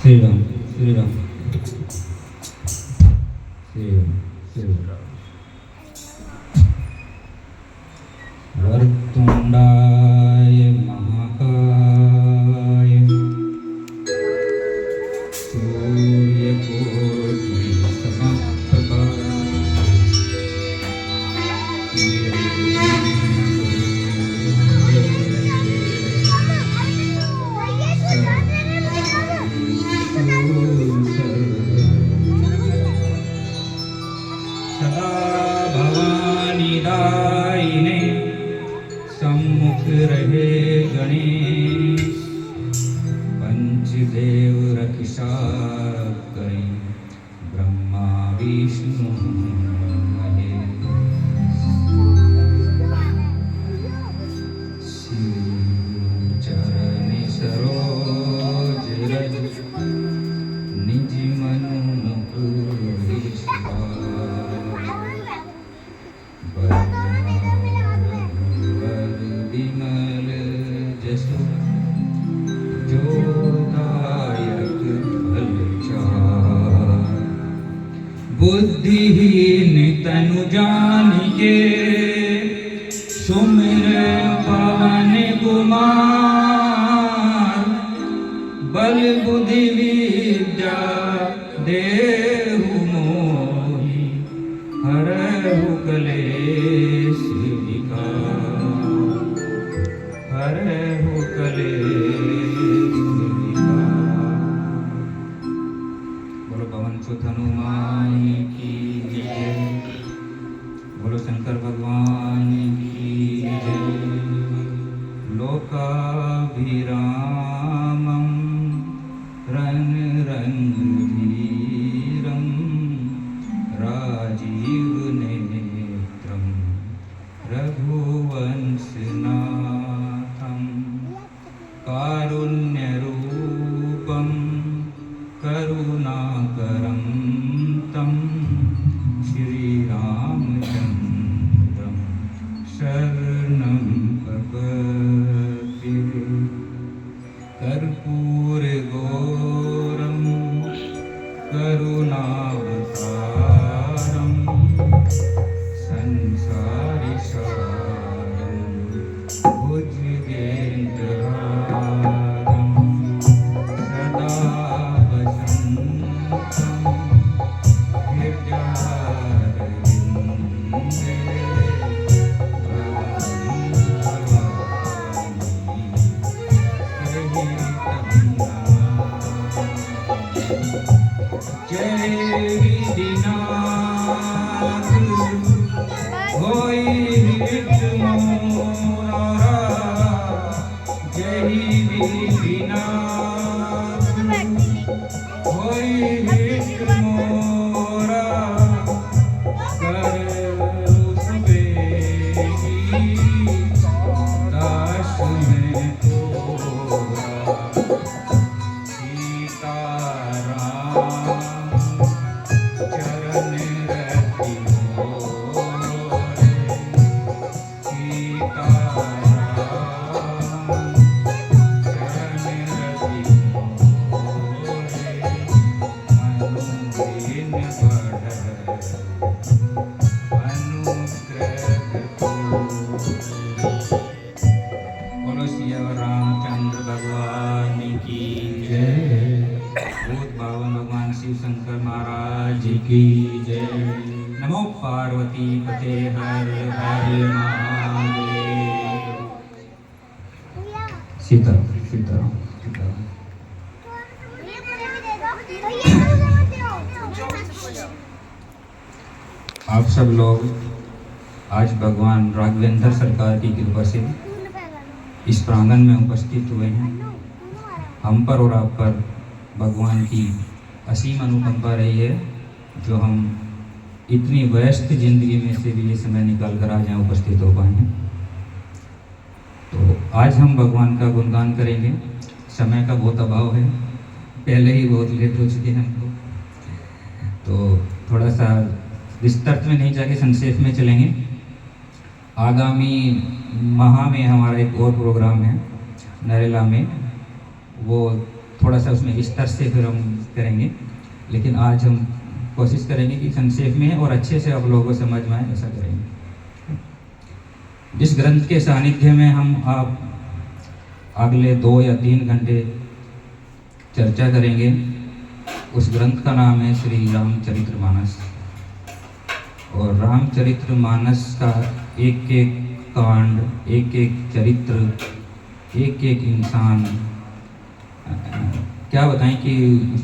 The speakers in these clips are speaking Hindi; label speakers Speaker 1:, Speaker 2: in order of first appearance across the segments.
Speaker 1: श्री राम श्री राम श्री राम श्री राम। वरतुंडाय महाकाय सूर्यकोटि समप्रभा सदा भवानी दायिने सम्मुख रहे गणेश पंचदेव रक्षा करें ब्रह्मा विष्णु महेश। शिव चरण सरोज रज निज मन मुकुर विमल जसु जो दायक फल चार। बुद्धिहीन तनु जानिके सुमिर पवन कुमार। बल बुद्धि विद्या देहु मोहि हरहु कलेश विकार। हरहु कलेश विकार। बोलो पवन सुत हनुमान की जय। बोलो शंकर भगवान की जय। लोकाभिरामं रन रंगधीरं राजीव नेत्रं रघुवंशनाथं कारुण्यरूपं करुणाकरं तं श्रीरामचन्द्रं शरणं प्रपद्ये। कर्पूरगौरं करुणावतारं संसारसारं भुजगेन्द्रहारं सदा वसन्तं हृदयारविन्दे जय विधिनाथ होई विघ्नमोरा। जय विधिनाथ होई विघ्नमोरा। करो सवेगी दास में तोरा। सीताराम चरण रति मोरे। सीताराम चरण रति मोरे। अनुदिन बढ़ अनुग्रह तोरे। बोलो सियावर रामचंद्र भगवान की जय। भूत पावन भगवान शिव शंकर महाराज की जय। नमो पार्वती पते हर हर महादेव। सीताराम सीताराम सीताराम। आप सब लोग आज भगवान राघवेंद्र सरकार की कृपा से इस प्रांगण में उपस्थित हुए हैं। हम पर और आप पर भगवान की असीम अनुकंपा रही है जो हम इतनी व्यस्त जिंदगी में से भी ये समय निकाल कर आज यहाँ उपस्थित हो पाए हैं। तो आज हम भगवान का गुणगान करेंगे। समय का बहुत अभाव है, पहले ही बहुत लेट हो चुके हैं हमको, तो थोड़ा सा विस्तृत में नहीं जाके संक्षेप में चलेंगे। आगामी माह में हमारा एक और प्रोग्राम है नरेला में, वो थोड़ा सा उसमें विस्तार से फिर हम करेंगे, लेकिन आज हम कोशिश करेंगे कि संक्षेप में और अच्छे से आप लोगों को समझ में आए, ऐसा करेंगे। जिस ग्रंथ के सानिध्य में हम आप अगले 2 या 3 घंटे चर्चा करेंगे, उस ग्रंथ का नाम है श्री रामचरितमानस। और रामचरितमानस का एक एक कांड, एक एक चरित्र, एक एक इंसान, क्या बताएं कि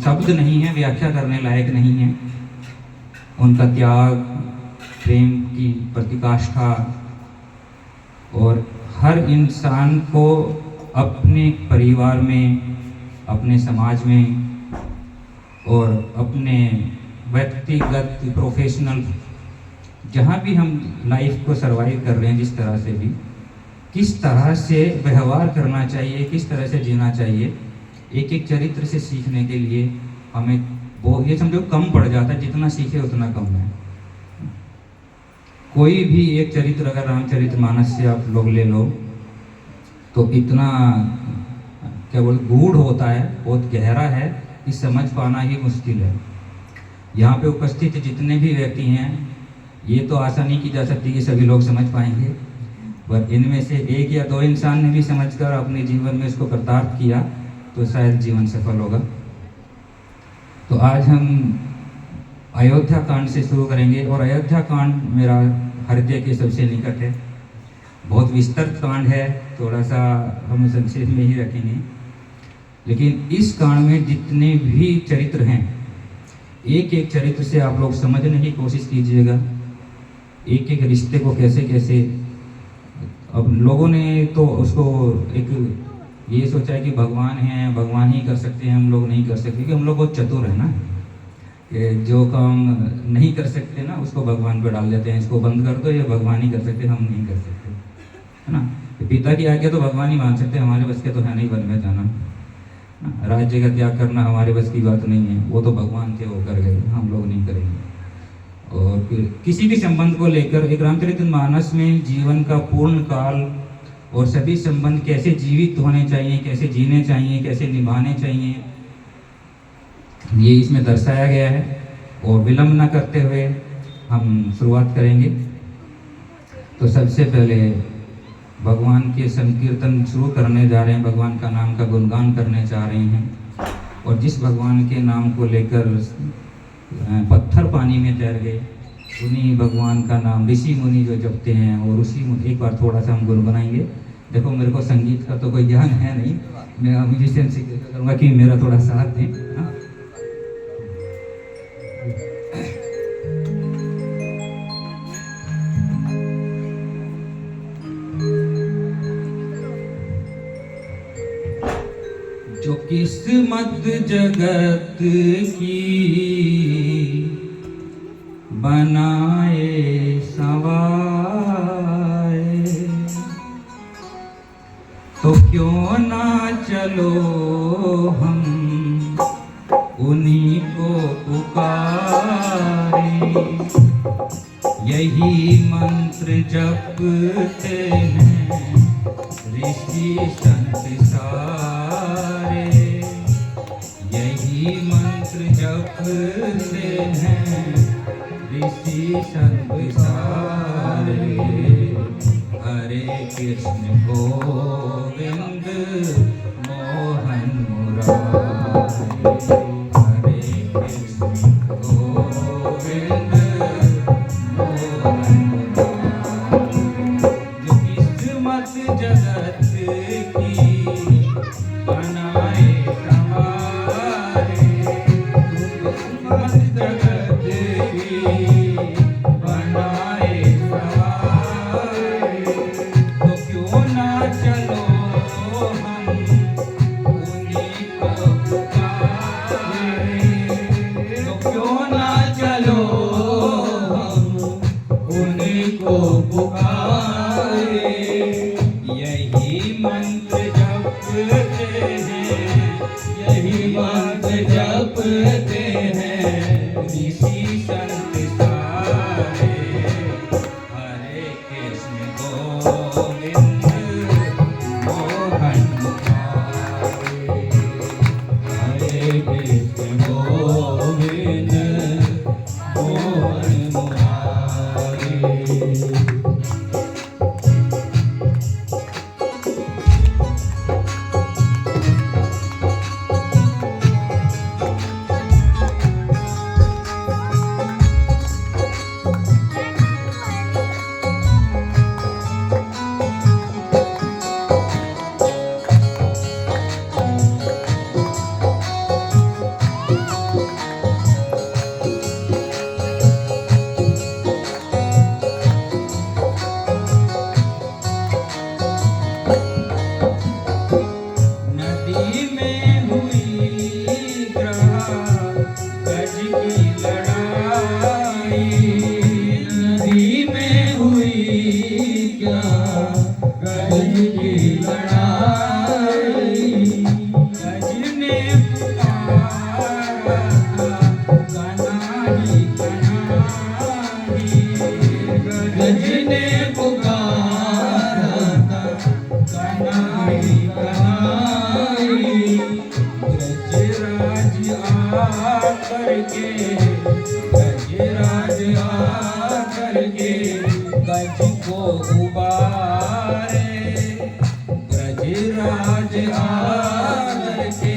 Speaker 1: शब्द नहीं है, व्याख्या करने लायक नहीं है। उनका त्याग, प्रेम की प्रतिकाष्ठा, और हर इंसान को अपने परिवार में, अपने समाज में और अपने व्यक्तिगत प्रोफेशनल, जहाँ भी हम लाइफ को सरवाइव कर रहे हैं, जिस तरह से भी, किस तरह से व्यवहार करना चाहिए, किस तरह से जीना चाहिए, एक एक चरित्र से सीखने के लिए हमें वो ये समझो कम पड़ जाता है, जितना सीखे उतना कम है। कोई भी एक चरित्र अगर रामचरितमानस से आप लोग ले लो तो इतना क्या बोल गूढ़ होता है, बहुत गहरा है कि समझ पाना ही मुश्किल है। यहाँ पे उपस्थित जितने भी व्यक्ति हैं, ये तो आशा नहीं की जा सकती कि सभी लोग समझ पाएंगे, पर इनमें से 1 या 2 इंसान ने भी समझकर अपने जीवन में इसको कृतार्थ किया तो शायद जीवन सफल होगा। तो आज हम अयोध्या कांड से शुरू करेंगे, और अयोध्या कांड मेरा हृदय के सबसे निकट है। बहुत विस्तृत कांड है, थोड़ा सा हम संक्षेप में ही रखेंगे, लेकिन इस कांड में जितने भी चरित्र हैं, एक एक चरित्र से आप लोग समझने की कोशिश कीजिएगा, एक एक रिश्ते को कैसे कैसे। अब लोगों ने तो उसको एक ये सोचा है कि भगवान हैं, भगवान ही कर सकते हैं, हम लोग नहीं कर सकते, क्योंकि हम लोग बहुत चतुर है ना, कि जो काम नहीं कर सकते ना उसको भगवान पे डाल देते हैं, इसको बंद कर दो, ये भगवान ही कर सकते, हम नहीं कर सकते, है ना। पिता की आज्ञा तो भगवान ही मान सकते हैं, हमारे बस के तो है नहीं वन में जाना, राज्य का त्याग करना हमारे बस की बात नहीं है, वो तो भगवान थे, वो कर गए, हम लोग नहीं करेंगे। और फिर किसी भी संबंध को लेकर एक रामचरितमानस में जीवन का पूर्ण काल और सभी संबंध कैसे जीवित होने चाहिए, कैसे जीने चाहिए, कैसे निभाने चाहिए, ये इसमें दर्शाया गया है। और विलंब न करते हुए हम शुरुआत करेंगे। तो सबसे पहले भगवान के संकीर्तन शुरू करने जा रहे हैं, भगवान का नाम का गुणगान करने जा रहे हैं। और जिस भगवान के नाम को लेकर पत्थर पानी में तैर गए, उन्हीं भगवान का नाम ऋषि मुनि जो जपते हैं, और उसी एक बार थोड़ा सा हम गुनगुनाएंगे। देखो मेरे को संगीत का तो कोई ज्ञान है नहीं, मैं म्यूजिशियन से करूँगा कि मेरा थोड़ा साथ दें। हाँ? जो किस्मत जगत की बनाए सवाए, तो क्यों ना चलो हम उन्हीं को पुकारे। यही मंत्र जपते हैं ऋषि संत सारे, यही मंत्र जपते हैं ऋषि संत सारे। हरे कृष्ण गोविंद मोहन मुरारे, हरे कृष्ण गोविंद मोहन मुरारे। जो किस्मत जगत की बनाए सवारे, किस्मत जगत की बनाए सवारे, तो क्यों ना चलो हम उन्हीं को पुकारे। तो क्यों ना चलो हम उन्हीं को पुकारे। यही मंत्र जपते हैं, यही मंत्र जपते हैं ऋषि संत सारे। हरे कृष्ण गोविंद मोहन मुरारे, गजराज आकर के, गजराज आकर के गज को उबारे, गजराज आकर के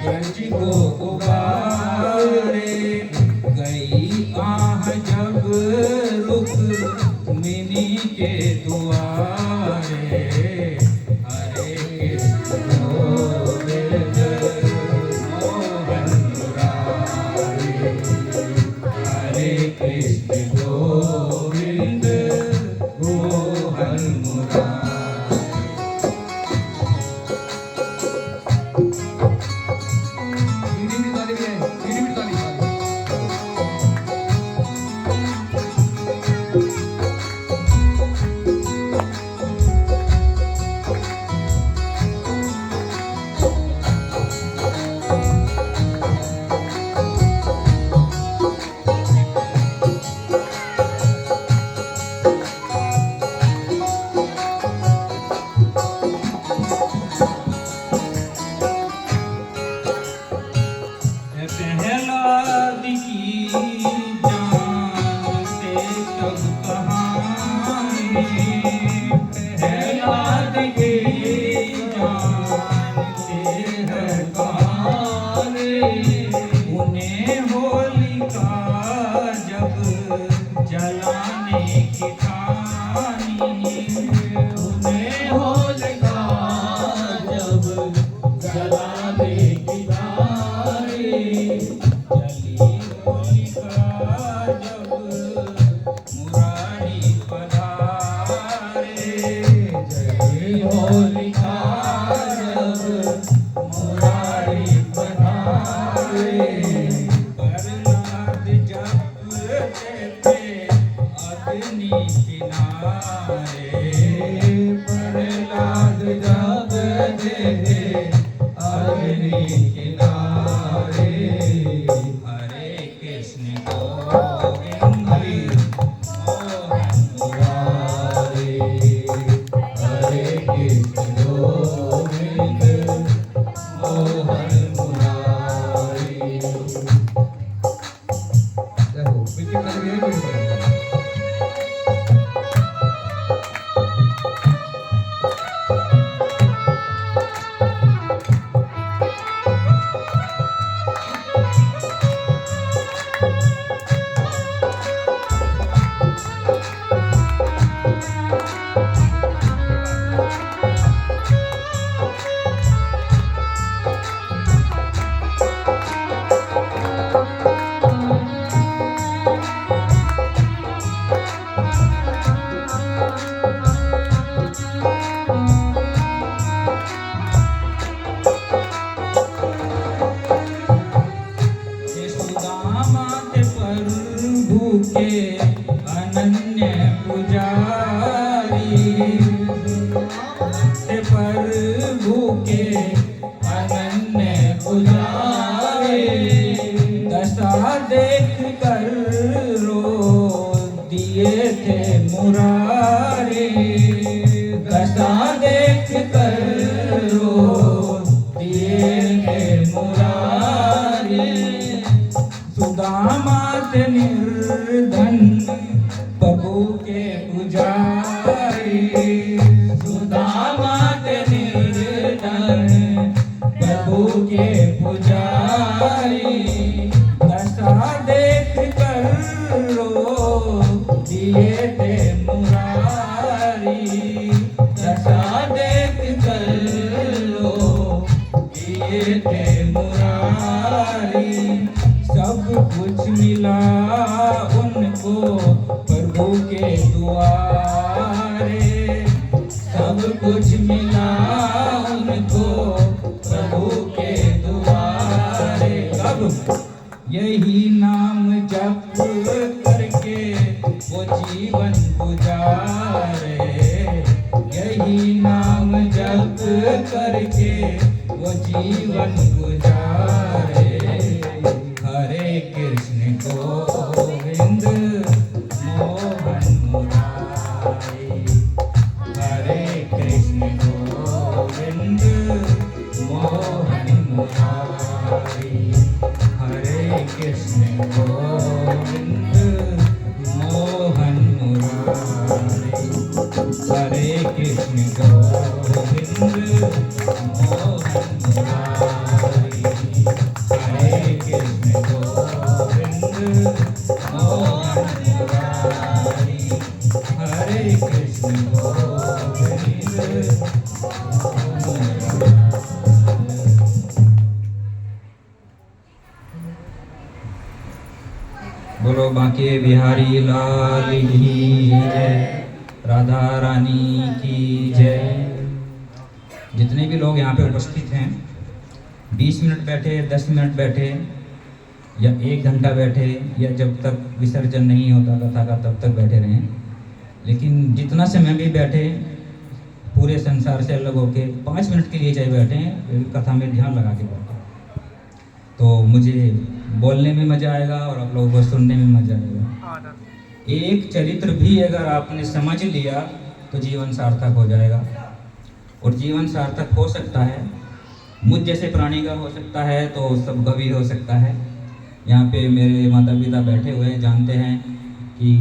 Speaker 1: गज को उबारे। गई आह जब रुक मिनी के दुआरे, हरे कृष्ण गोविंद मोहन मुरारी, हरे कृष्ण गोविंद मोहन मुरारी। उन्हें होलिका जब जलाने की ठानी, उन्हें होलिका जब जलाने की ठानी, जली होलिका जब मुरारी पधारे, जली होलिका जब मुरारी पधारे। प्रहलाद जपते थे अग्नि किनारे, प्रहलाद जपते थे अग्नि किनारे। हरे कृष्ण गोविंद मोहन मुरारी, हरे कृष्ण गोविंद मोहन मुरारी। देखो पीछे कर गए के अनन्य पुजारी, प्रभु के अनन्य पुजारी। दशा देख कर रो दिए थे मुरारी, दशा देख कर रो दिए थे मुरारी। सुदामा से निर्धन प्रभु के पुजारी, सुदामा से निर्धन प्रभु के पुजारी। दशा देख कर रो दिए थे मुरारी, दशा देख कर रो दिए थे मुरारी। सब कुछ मिला उनको प्रभु के दुआरे, सब कुछ मिला उनको प्रभु के दुआरे। अब यही नाम जप करके वो जीवन गुजारे, यही नाम जप करके वो जीवन गुजारे। हरे कृष्ण गोविंद मोहन मुरारी, हरे कृष्ण गोविंद मोहन मुरारी। हरे कृष्ण गोविंद मोहन मुरारी, हरे कृष्ण गोविंद मोहन मुरारी, हरे कृष्ण गोविंद मोहन मुरारी, हरे कृष्ण गोविंद मोहन। बोलो बांके बिहारी लाल की जय, राधा रानी की जय। जितने भी लोग यहाँ पे उपस्थित हैं, 20 मिनट बैठे, 10 मिनट बैठे या 1 घंटा बैठे या जब तक विसर्जन नहीं होता कथा का तब तक बैठे रहें, लेकिन जितना समय भी बैठे पूरे संसार से अलग होके 5 मिनट के लिए चाहे बैठें, कथा में ध्यान लगा के बैठें, तो मुझे बोलने में मज़ा आएगा और आप लोगों को सुनने में मज़ा आएगा। एक चरित्र भी अगर आपने समझ लिया तो जीवन सार्थक हो जाएगा। और जीवन सार्थक हो सकता है, मुझ जैसे प्राणी का हो सकता है, तो सबका भी हो सकता है। यहाँ पे मेरे माता पिता बैठे हुए हैं, जानते हैं कि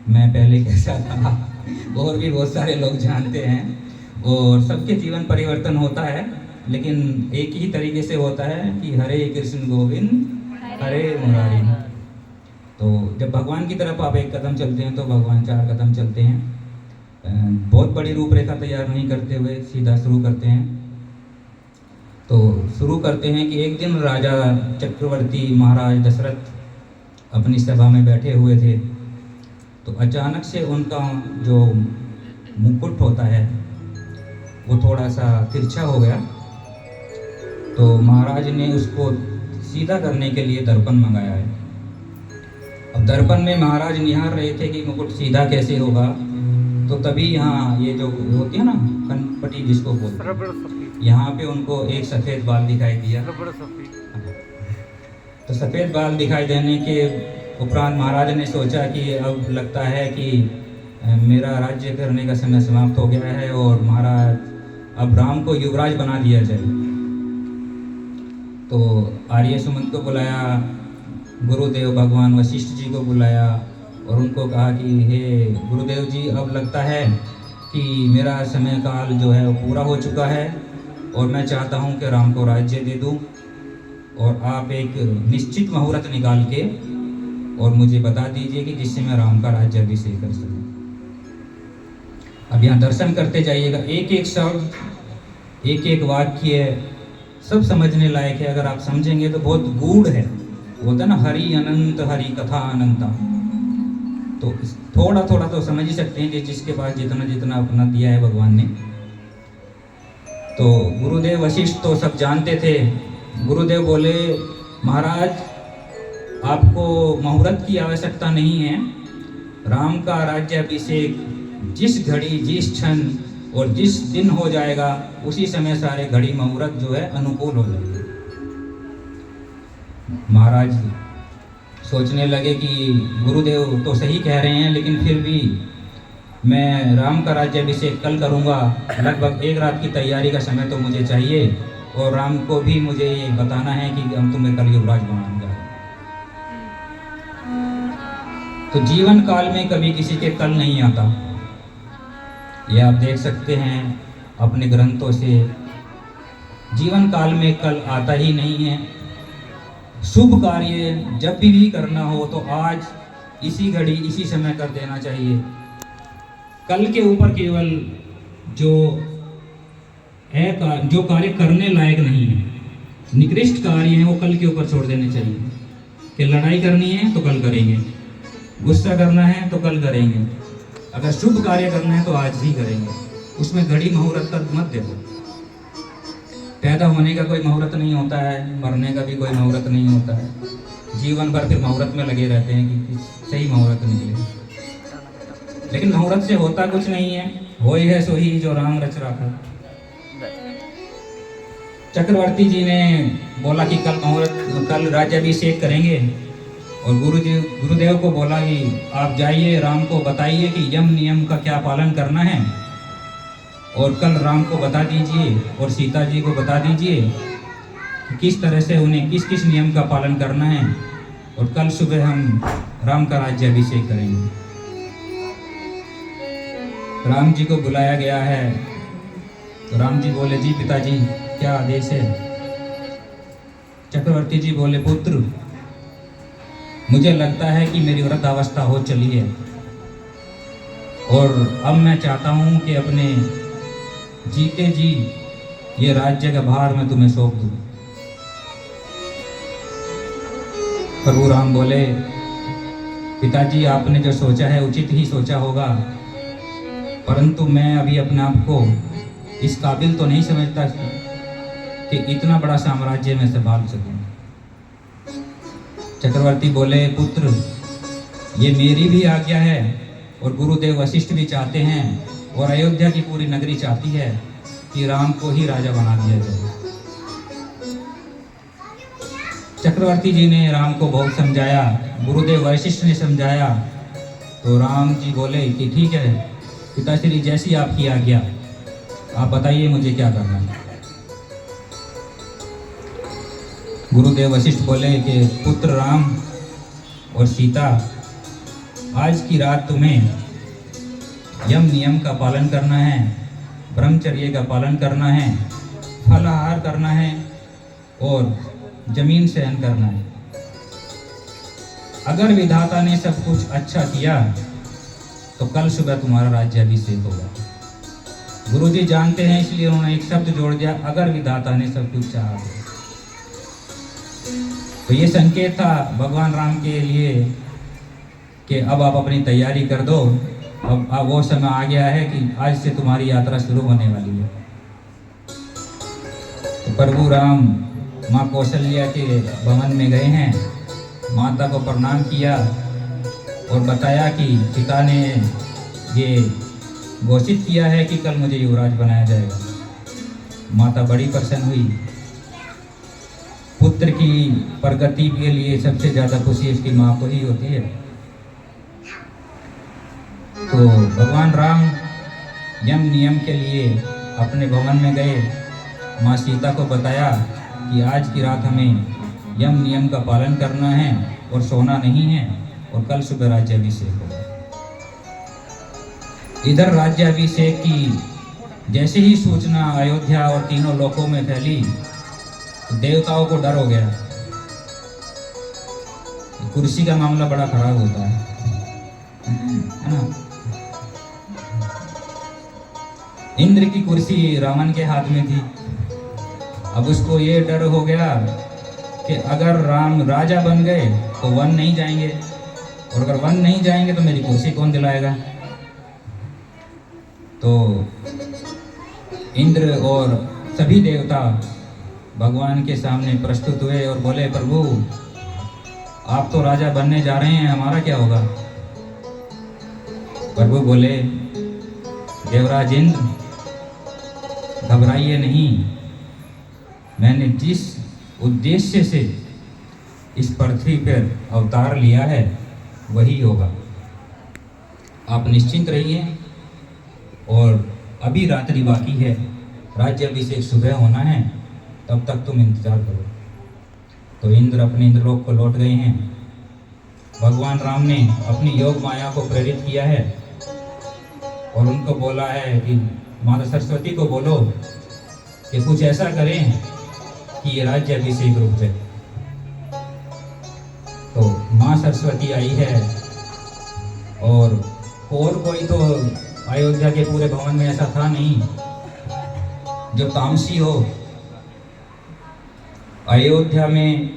Speaker 1: मैं पहले कैसा था और भी बहुत सारे लोग जानते हैं। और सबके जीवन परिवर्तन होता है, लेकिन एक ही तरीके से होता है कि हरे कृष्ण गोविंद हरे मुरारी। तो जब भगवान की तरफ आप 1 कदम चलते हैं तो भगवान 4 कदम चलते हैं। बहुत बड़ी रूपरेखा तैयार नहीं करते हुए सीधा शुरू करते हैं। तो शुरू करते हैं कि एक दिन राजा चक्रवर्ती महाराज दशरथ अपनी सभा में बैठे हुए थे, तो अचानक से उनका जो मुकुट होता है वो थोड़ा सा तिरछा हो गया। तो महाराज ने उसको सीधा करने के लिए दर्पण मंगाया है। अब दर्पण में महाराज निहार रहे थे कि मुकुट सीधा कैसे होगा, तो तभी यहाँ ये जो होती है ना कनपटी जिसको बोलते हैं, यहाँ पे उनको एक सफ़ेद बाल दिखाई दिया। तो सफ़ेद बाल दिखाई देने के उपरांत महाराज ने सोचा कि अब लगता है कि मेरा राज्य करने का समय समाप्त हो गया है और महाराज अब राम को युवराज बना दिया जाए। तो आर्य सुमंत को बुलाया, गुरुदेव भगवान वशिष्ठ जी को बुलाया और उनको कहा कि हे गुरुदेव जी, अब लगता है कि मेरा समय काल जो है वो पूरा हो चुका है और मैं चाहता हूँ कि राम को राज्य दे दूँ, और आप एक निश्चित मुहूर्त निकाल के और मुझे बता दीजिए कि जिससे मैं राम का राज्य अभिषेक कर सकूँ। अब यहाँ दर्शन करते जाइएगा, एक एक शब्द, एक एक वाक्य सब समझने लायक है। अगर आप समझेंगे तो बहुत गूढ़ है, होता है ना हरि अनंत हरि कथा अनंता। तो थोड़ा थोड़ा तो समझ ही सकते हैं जिसके पास जितना जितना अपना दिया है भगवान ने। तो गुरुदेव वशिष्ठ तो सब जानते थे। गुरुदेव बोले, महाराज आपको मुहूर्त की आवश्यकता नहीं है, राम का राज्याभिषेक जिस घड़ी जिस क्षण और जिस दिन हो जाएगा उसी समय सारे घड़ी मुहूर्त जो है अनुकूल हो जाएंगे। महाराज सोचने लगे कि गुरुदेव तो सही कह रहे हैं, लेकिन फिर भी मैं राम का राज्याभिषेक कल करूंगा। लगभग 1 रात की तैयारी का समय तो मुझे चाहिए और राम को भी मुझे ये बताना है कि हम तुम्हें कल युवराज बनाऊंगा। तो जीवन काल में कभी किसी के कल नहीं आता, ये आप देख सकते हैं अपने ग्रंथों से। जीवन काल में कल आता ही नहीं है। शुभ कार्य जब भी करना हो तो आज इसी घड़ी इसी समय कर देना चाहिए। कल के ऊपर केवल जो कार्य करने लायक नहीं है, निकृष्ट कार्य हैं, वो कल के ऊपर छोड़ देने चाहिए। कि लड़ाई करनी है तो कल करेंगे, गुस्सा करना है तो कल करेंगे, अगर शुभ कार्य करना है तो आज ही करेंगे। उसमें घड़ी मुहूर्त का मत देखो। पैदा होने का कोई मुहूर्त नहीं होता है, मरने का भी कोई मुहूर्त नहीं होता है। जीवन भर फिर मुहूर्त में लगे रहते हैं कि सही मुहूर्त निकले, लेकिन मुहूर्त से होता कुछ नहीं है। वही है सो ही जो राम रच रखा। चक्रवर्ती जी ने बोला कि कल राज्याभिषेक करेंगे, और गुरुदेव को बोला कि आप जाइए राम को बताइए कि यम नियम का क्या पालन करना है, और कल राम को बता दीजिए और सीता जी को बता दीजिए कि किस तरह से उन्हें किस किस नियम का पालन करना है, और कल सुबह हम राम का राज्याभिषेक करेंगे। राम जी को बुलाया गया है तो राम जी बोले, जी पिताजी क्या आदेश है? चक्रवर्ती जी बोले, पुत्र मुझे लगता है कि मेरी वृद्धावस्था हो चली है और अब मैं चाहता हूं कि अपने जीते जी ये राज्य का भार मैं तुम्हें सौंप दूं। प्रभु राम बोले, पिताजी आपने जो सोचा है उचित ही सोचा होगा, परंतु मैं अभी अपने आप को इस काबिल तो नहीं समझता कि इतना बड़ा साम्राज्य में संभाल सकूं। चक्रवर्ती बोले, पुत्र ये मेरी भी आज्ञा है और गुरुदेव वशिष्ठ भी चाहते हैं और अयोध्या की पूरी नगरी चाहती है कि राम को ही राजा बना दिया जाए। चक्रवर्ती जी ने राम को बहुत समझाया, गुरुदेव वशिष्ठ ने समझाया, तो राम जी बोले कि ठीक है पिताश्री, जैसी आपकी आज्ञा, आप बताइए मुझे क्या करना है। गुरुदेव वशिष्ठ बोले कि पुत्र राम और सीता, आज की रात तुम्हें यम नियम का पालन करना है, ब्रह्मचर्य का पालन करना है, फलाहार करना है और जमीन सहन करना है। अगर विधाता ने सब कुछ अच्छा किया तो कल सुबह तुम्हारा राज्याभिषेक होगा। गुरुजी जानते हैं इसलिए उन्होंने एक शब्द जोड़ दिया, अगर विधाता ने सब कुछ चाहा तो ये संकेत था भगवान राम के लिए कि अब आप अपनी तैयारी कर दो, अब वो समय आ गया है कि आज से तुम्हारी यात्रा शुरू होने वाली है। तो प्रभु राम माँ कौशल्या के भवन में गए हैं, माता को प्रणाम किया और बताया कि पिता ने ये घोषित किया है कि कल मुझे युवराज बनाया जाएगा। माता बड़ी प्रसन्न हुई। पुत्र की प्रगति के लिए सबसे ज़्यादा खुशी उसकी माँ को ही होती है। तो भगवान राम यम नियम के लिए अपने भवन में गए, माँ सीता को बताया कि आज की रात हमें यम नियम का पालन करना है और सोना नहीं है और कल सुबह राज्याभिषेक होगा। इधर राज्याभिषेक की जैसे ही सूचना अयोध्या और तीनों लोकों में फैली तो देवताओं को डर हो गया। कुर्सी का मामला बड़ा खराब होता है ना। इंद्र की कुर्सी रावण के हाथ में थी। अब उसको ये डर हो गया कि अगर राम राजा बन गए तो वन नहीं जाएंगे, और अगर वन नहीं जाएंगे तो मेरी कुर्सी कौन दिलाएगा। तो इंद्र और सभी देवता भगवान के सामने प्रस्तुत हुए और बोले, प्रभु आप तो राजा बनने जा रहे हैं, हमारा क्या होगा। प्रभु बोले, देवराज इंद्र घबराइए नहीं, मैंने जिस उद्देश्य से इस पृथ्वी पर अवतार लिया है वही होगा। आप निश्चिंत रहिए और अभी रात्रि बाकी है, राज्याभिषेक सुबह होना है, तब तक तुम इंतजार करो। तो इंद्र अपने इंद्रलोक को लौट गए हैं। भगवान राम ने अपनी योग माया को प्रेरित किया है और उनको बोला है कि माता सरस्वती को बोलो कि कुछ ऐसा करें कि ये राज्याभिषेक रुक जाए। तो माँ सरस्वती आई है और कोई तो अयोध्या के पूरे भवन में ऐसा था नहीं जो तामसी हो। अयोध्या में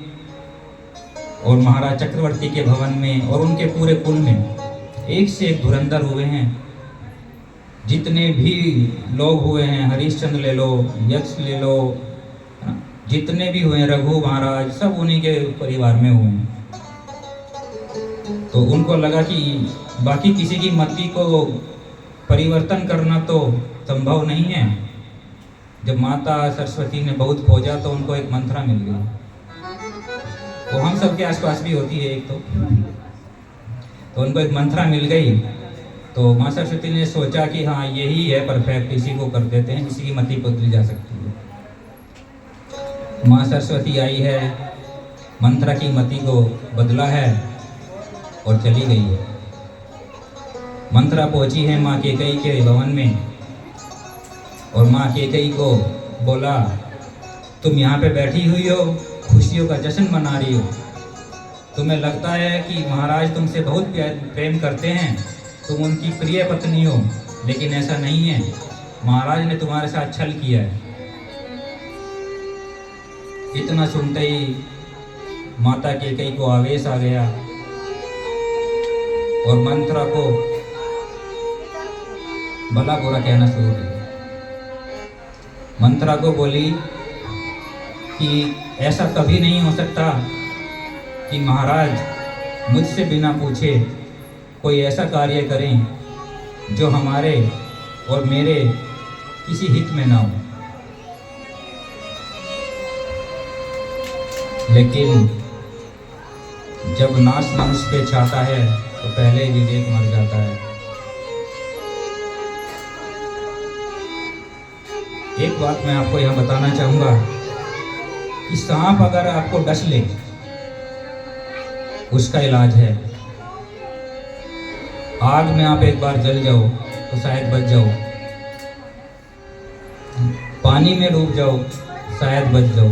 Speaker 1: और महाराज चक्रवर्ती के भवन में और उनके पूरे कुल में एक से एक धुरंधर हुए हैं। जितने भी लोग हुए हैं, हरिश्चंद्र ले लो, यक्ष ले लो, जितने भी हुए, रघु महाराज, सब उन्हीं के परिवार में हुए हैं। तो उनको लगा कि बाकी किसी की मति को परिवर्तन करना तो संभव नहीं है। जब माता सरस्वती ने बहुत खोजा तो उनको एक मंत्रा मिल गई। वो हम सबके आसपास भी होती है एक तो उनको एक मंत्रा मिल गई। तो माँ सरस्वती ने सोचा कि हाँ यही है परफेक्ट, इसी को कर देते हैं, इसी की मति बदली जा सकती है। माँ सरस्वती आई है, मंत्रा की मति को बदला है और चली गई है। मंत्रा पहुंची है माँ कैकेयी के भवन में और माँ कैकेयी को बोला, तुम यहाँ पे बैठी हुई हो, खुशियों का जश्न मना रही हो। तुम्हें लगता है कि महाराज तुमसे बहुत प्रेम करते हैं, तुम उनकी प्रिय पत्नी हो, लेकिन ऐसा नहीं है। महाराज ने तुम्हारे साथ छल किया है। इतना सुनते ही माता कैकेयी को आवेश आ गया और मंत्रा को भला बुरा कहना शुरू किया। मंत्रा को बोली कि ऐसा कभी नहीं हो सकता कि महाराज मुझसे बिना पूछे कोई ऐसा कार्य करें जो हमारे और मेरे किसी हित में ना हो। लेकिन जब नाश मनुष्य पे छाता है तो पहले ही विवेक मर जाता है। एक बात मैं आपको यहाँ बताना चाहूँगा कि सांप अगर आपको डस ले, उसका इलाज है। आग में आप एक बार जल जाओ तो शायद बच जाओ, पानी में डूब जाओ शायद बच जाओ,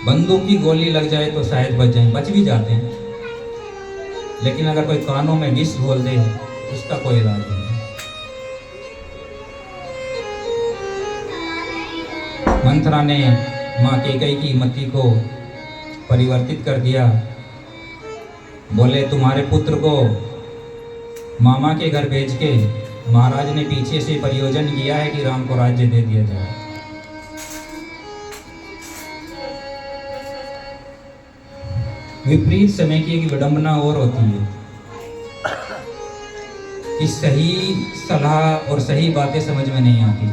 Speaker 1: बंदूक की गोली लग जाए तो शायद बच जाए, बच भी जाते हैं। लेकिन अगर कोई कानों में विष घोल दे उसका कोई इलाज नहीं। मंत्रा ने माँ कैकेयी की मति को परिवर्तित कर दिया। बोले, तुम्हारे पुत्र को मामा के घर भेज के महाराज ने पीछे से प्रयोजन किया है कि राम को राज्य दे दिया जाए। विपरीत समय की एक विडंबना और होती है कि सही सलाह और सही बातें समझ में नहीं आती,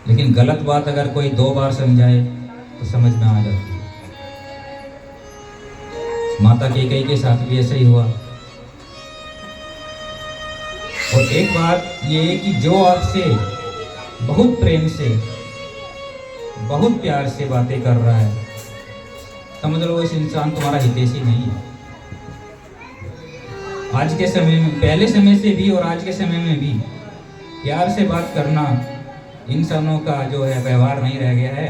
Speaker 1: लेकिन गलत बात अगर कोई 2 बार समझाए तो समझ में आ जाती है। माता कैकेयी के साथ भी ऐसा ही हुआ। और एक बात ये है कि जो आपसे बहुत प्रेम से, बहुत प्यार से बातें कर रहा है, समझ लो इस इंसान तुम्हारा हितैषी नहीं है। आज के समय में, पहले समय से भी और आज के समय में भी प्यार से बात करना इंसानों का जो है व्यवहार नहीं रह गया है।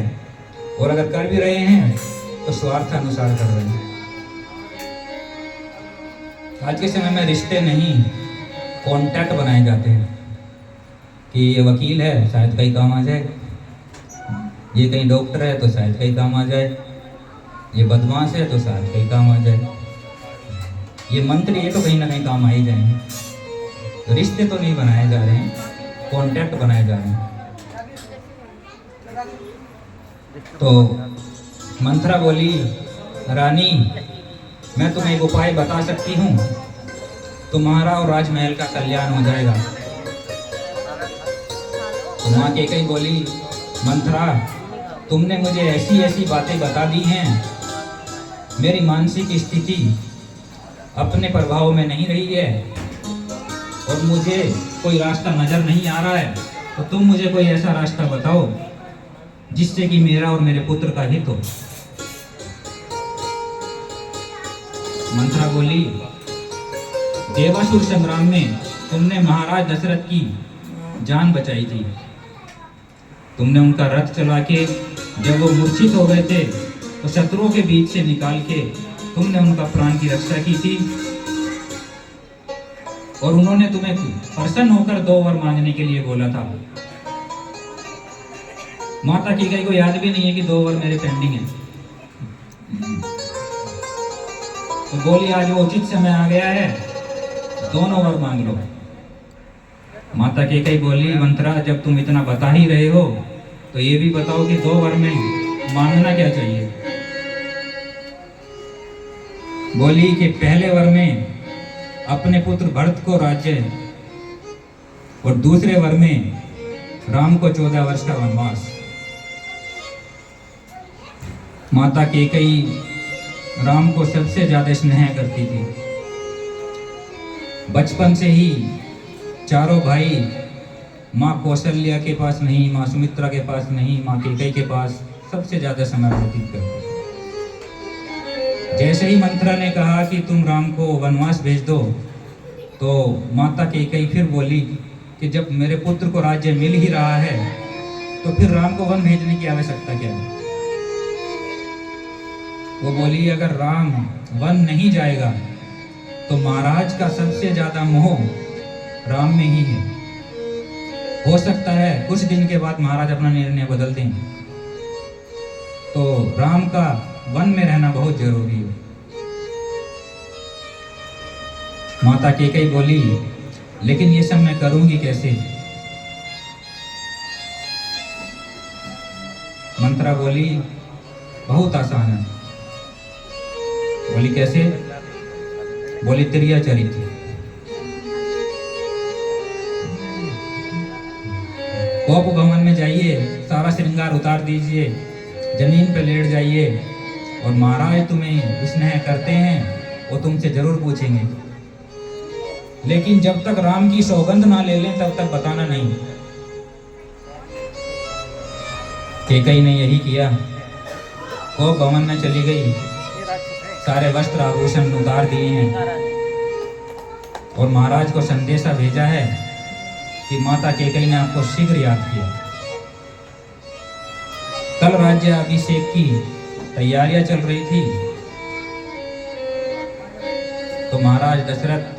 Speaker 1: और अगर कर भी रहे हैं तो स्वार्थ अनुसार कर रहे हैं। आज के समय में रिश्ते नहीं, कॉन्टैक्ट बनाए जाते हैं कि ये वकील है शायद कहीं काम आ जाए, ये कहीं डॉक्टर है तो शायद कहीं काम आ जाए, ये बदमाश है तो शायद कहीं काम आ जाए, ये मंत्री है तो कहीं ना कहीं काम आ ही जाएंगे। तो रिश्ते तो नहीं बनाए जा रहे हैं, कॉन्टैक्ट बनाए जा रहे हैं। तो मंत्रा बोली, रानी मैं तुम्हें एक उपाय बता सकती हूँ, तुम्हारा और राजमहल का कल्याण हो जाएगा। तो माँ कैकेयी बोली, मंत्रा तुमने मुझे ऐसी ऐसी बातें बता दी हैं, मेरी मानसिक स्थिति अपने प्रभाव में नहीं रही है और मुझे कोई रास्ता नजर नहीं आ रहा है, तो तुम मुझे कोई ऐसा रास्ता बताओ जिससे कि मेरा और मेरे पुत्र का हित हो। मंत्रा बोली, देवासुर संग्राम में तुमने महाराज दशरथ की जान बचाई थी। तुमने उनका रथ चला के जब वो मूर्छित हो गए थे तो शत्रुओं के बीच से निकाल के तुमने उनका प्राण की रक्षा की थी और उन्होंने तुम्हें प्रसन्न होकर 2 वर मांगने के लिए बोला था। माता कैकेयी को याद भी नहीं है कि 2 वर मेरे पेंडिंग है। तो बोली, आज वो उचित समय आ गया है, दोनों वर मांग लो। माता कैकेयी बोली, मंत्रा जब तुम इतना बता ही रहे हो तो ये भी बताओ कि 2 वर में मांगना क्या चाहिए। बोली कि पहले वर में अपने पुत्र भरत को राज्य और दूसरे वर में राम को 14 वर्ष का वनवास। माता कैकेयी राम को सबसे ज्यादा स्नेह करती थी। बचपन से ही चारों भाई माँ कौशल्या के पास नहीं, माँ सुमित्रा के पास नहीं, माँ कैकेयी के पास सबसे ज्यादा समय व्यतीत करते। जैसे ही मंत्रा ने कहा कि तुम राम को वनवास भेज दो, तो माता कैकेयी फिर बोली कि जब मेरे पुत्र को राज्य मिल ही रहा है तो फिर राम को वन भेजने की आवश्यकता क्या है। वो बोली अगर राम वन नहीं जाएगा तो महाराज का सबसे ज्यादा मोह राम में ही है। हो सकता है कुछ दिन के बाद महाराज अपना निर्णय बदल दें, तो राम का वन में रहना बहुत जरूरी है। माता कैकेयी बोली लेकिन ये सब मैं करूंगी कैसे। मंत्रा बोली बहुत आसान है। बोली कैसे। बोली त्रिया चरित्र। कोप भवन में जाइए, सारा श्रृंगार उतार दीजिए, जमीन पे लेट जाइए और महाराज तुम्हें स्नेह करते हैं वो तुमसे जरूर पूछेंगे, लेकिन जब तक राम की सौगंध ना ले लें तब तक बताना नहीं। कैकेयी ने यही किया। कोप भवन में चली गई, सारे वस्त्र आभूषण उतार दिए हैं और महाराज को संदेशा भेजा है कि माता कैकेयी ने आपको शीघ्र याद किया। कल राज्य अभिषेक की तैयारियां चल रही थी, तो महाराज दशरथ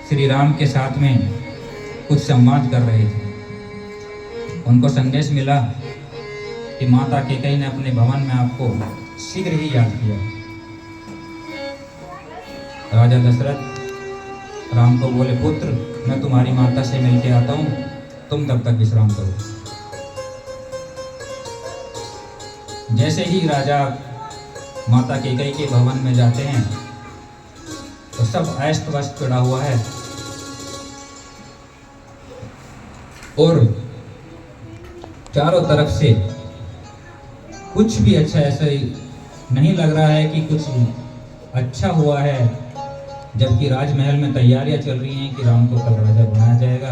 Speaker 1: श्री राम के साथ में कुछ संवाद कर रहे थे। उनको संदेश मिला कि माता कैकेयी ने अपने भवन में आपको शीघ्र ही याद किया। राजा दशरथ राम को बोले पुत्र मैं तुम्हारी माता से मिलके आता हूं, तुम तब तक विश्राम करो। जैसे ही राजा माता कैकेयी के भवन में जाते हैं तो सब अस्त व्यस्त पड़ा हुआ है और चारों तरफ से कुछ भी अच्छा ऐसा नहीं लग रहा है कि कुछ अच्छा हुआ है, जबकि राजमहल में तैयारियां चल रही हैं कि राम को कल राजा बनाया जाएगा।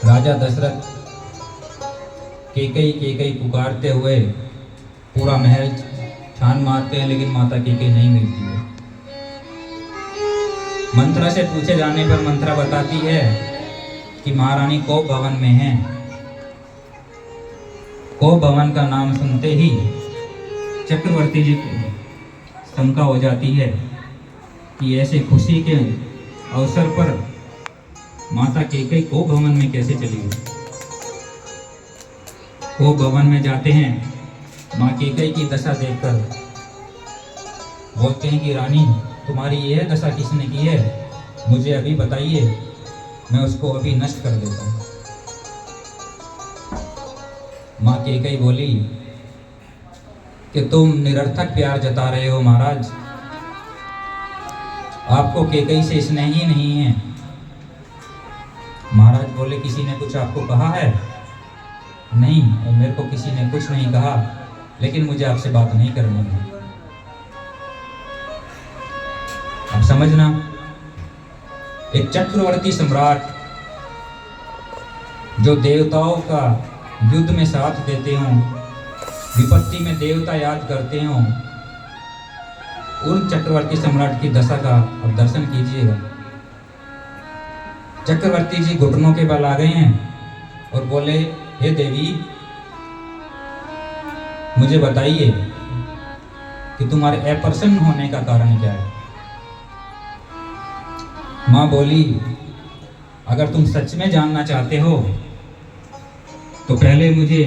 Speaker 1: राजा दशरथ कैकेयी पुकारते हुए पूरा महल छान मारते हैं, लेकिन माता कैकेयी नहीं मिलती है। मंत्रा से पूछे जाने पर मंत्रा बताती है कि महारानी कोप भवन में है। कोप भवन का नाम सुनते ही चक्रवर्ती जी को शंका हो जाती है कि ऐसे खुशी के अवसर पर माता कैकेयी कोप भवन में कैसे चली गई। कोप भवन में जाते हैं, माँ कैकेयी की दशा देखकर बोलते हैं कि रानी तुम्हारी यह दशा किसने की है, मुझे अभी बताइए, मैं उसको अभी नष्ट कर देता हूँ। माँ कैकेयी बोली कि तुम निरर्थक प्यार जता रहे हो महाराज, आपको कैकेयी से स्नेह ही नहीं है। महाराज बोले किसी ने कुछ आपको कहा है? नहीं, और मेरे को किसी ने कुछ नहीं कहा, लेकिन मुझे आपसे बात नहीं करनी है। अब समझना, एक चक्रवर्ती सम्राट जो देवताओं का युद्ध में साथ देते हों, विपत्ति में देवता याद करते हों, उन चक्रवर्ती सम्राट की दशा का अब दर्शन कीजिएगा। चक्रवर्ती जी घुटनों के बल आ गए हैं और बोले हे देवी मुझे बताइए कि तुम्हारे अप्रसन्न होने का कारण क्या है। माँ बोली अगर तुम सच में जानना चाहते हो तो पहले मुझे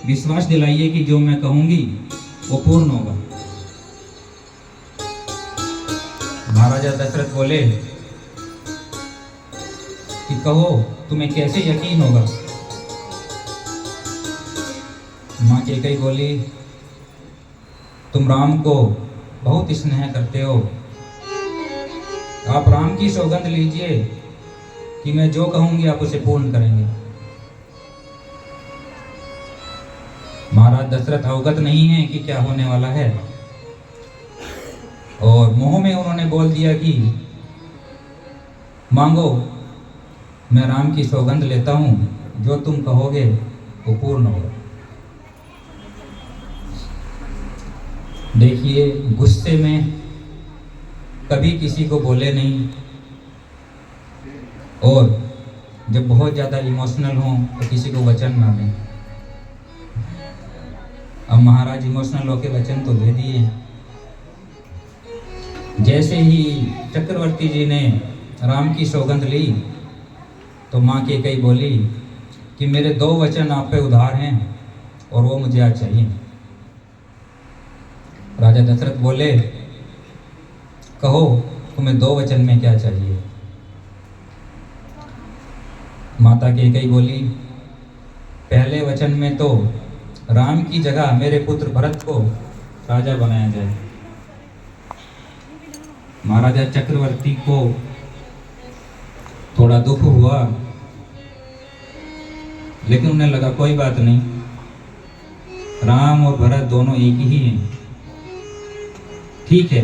Speaker 1: विश्वास दिलाइए कि जो मैं कहूंगी वो पूर्ण होगा। महाराजा दशरथ बोले कि कहो तुम्हें कैसे यकीन होगा। माँ कैकेयी बोली तुम राम को बहुत स्नेह करते हो, आप राम की सौगंध लीजिए कि मैं जो कहूंगी आप उसे पूर्ण करेंगे। महाराज दशरथ अवगत नहीं है कि क्या होने वाला है और मोह में उन्होंने बोल दिया कि मांगो मैं राम की सौगंध लेता हूँ, जो तुम कहोगे वो पूर्ण होगा। देखिए, गुस्से में कभी किसी को बोले नहीं, और जब बहुत ज़्यादा इमोशनल हों तो किसी को वचन ना दें। अब महाराज इमोशनल होकर वचन तो दे दिए। जैसे ही चक्रवर्ती जी ने राम की सौगंध ली तो माँ कैकेयी बोली कि मेरे 2 वचन आप पे उधार हैं और वो मुझे आज चाहिए। राजा दशरथ बोले, कहो तुम्हें 2 वचन में क्या चाहिए। माता कैकेयी बोली, पहले वचन में तो राम की जगह मेरे पुत्र भरत को राजा बनाया जाए। महाराजा चक्रवर्ती को थोड़ा दुख हुआ, लेकिन उन्हें लगा कोई बात नहीं, राम और भरत दोनों एक ही हैं। ठीक है,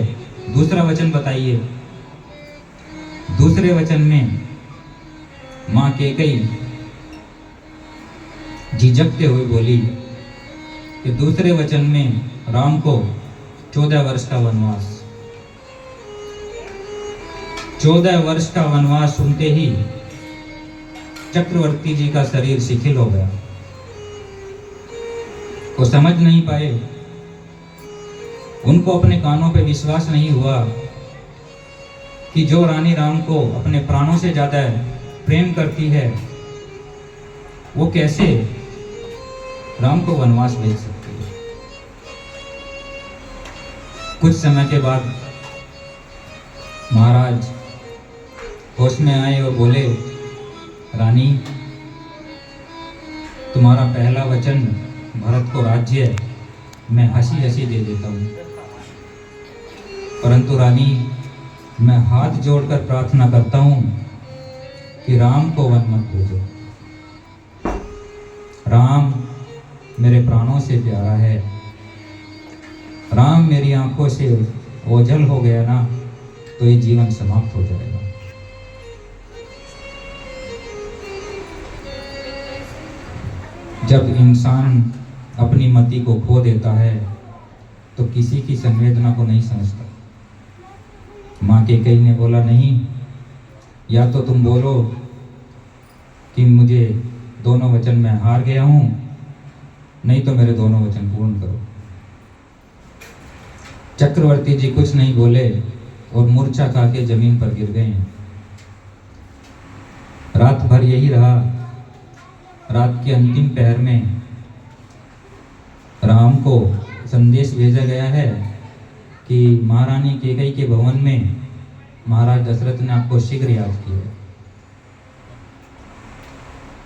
Speaker 1: दूसरा वचन बताइए। दूसरे वचन में माँ कैकेयी झिझकते हुए बोली कि दूसरे वचन में राम को 14 वर्ष का वनवास। 14 वर्ष का वनवास सुनते ही चक्रवर्ती जी का शरीर शिथिल हो गया। वो समझ नहीं पाए, उनको अपने कानों पे विश्वास नहीं हुआ कि जो रानी राम को अपने प्राणों से ज्यादा प्रेम करती है, वो कैसे राम को वनवास भेज सकती है। कुछ समय के बाद महाराज होश में आए और बोले, रानी, तुम्हारा पहला वचन भरत को राज्य मैं हंसी हंसी दे देता हूँ, परंतु रानी, मैं हाथ जोड़कर प्रार्थना करता हूँ कि राम को वन मत भेजो। राम मेरे प्राणों से प्यारा है। राम मेरी आंखों से ओझल हो गया ना तो ये जीवन समाप्त हो जाएगा। जब इंसान अपनी मति को खो देता है तो किसी की संवेदना को नहीं समझता। माँ कैकेयी ने बोला, नहीं, या तो तुम बोलो कि मुझे दोनों वचन मैं हार गया हूं, नहीं तो मेरे दोनों वचन पूर्ण करो। चक्रवर्ती जी कुछ नहीं बोले और मूर्छा खा के जमीन पर गिर गए। रात भर यही रहा। रात के अंतिम पहर में राम को संदेश भेजा गया है कि महारानी कैकेयी के भवन में महाराज दशरथ ने आपको शीघ्र याद किया।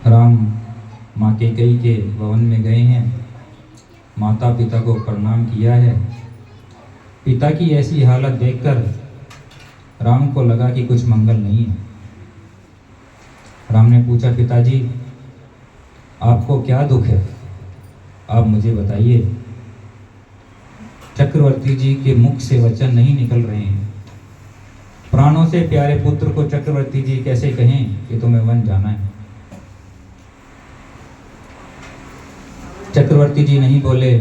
Speaker 1: राम माँ कैकेयी के भवन में गए हैं, माता पिता को प्रणाम किया है। पिता की ऐसी हालत देखकर राम को लगा कि कुछ मंगल नहीं है। राम ने पूछा, पिताजी, आपको क्या दुख है, आप मुझे बताइए। चक्रवर्ती जी के मुख से वचन नहीं निकल रहे हैं। प्राणों से प्यारे पुत्र को चक्रवर्ती जी कैसे कहें कि तुम्हें वन जाना है। चक्रवर्ती जी नहीं बोले।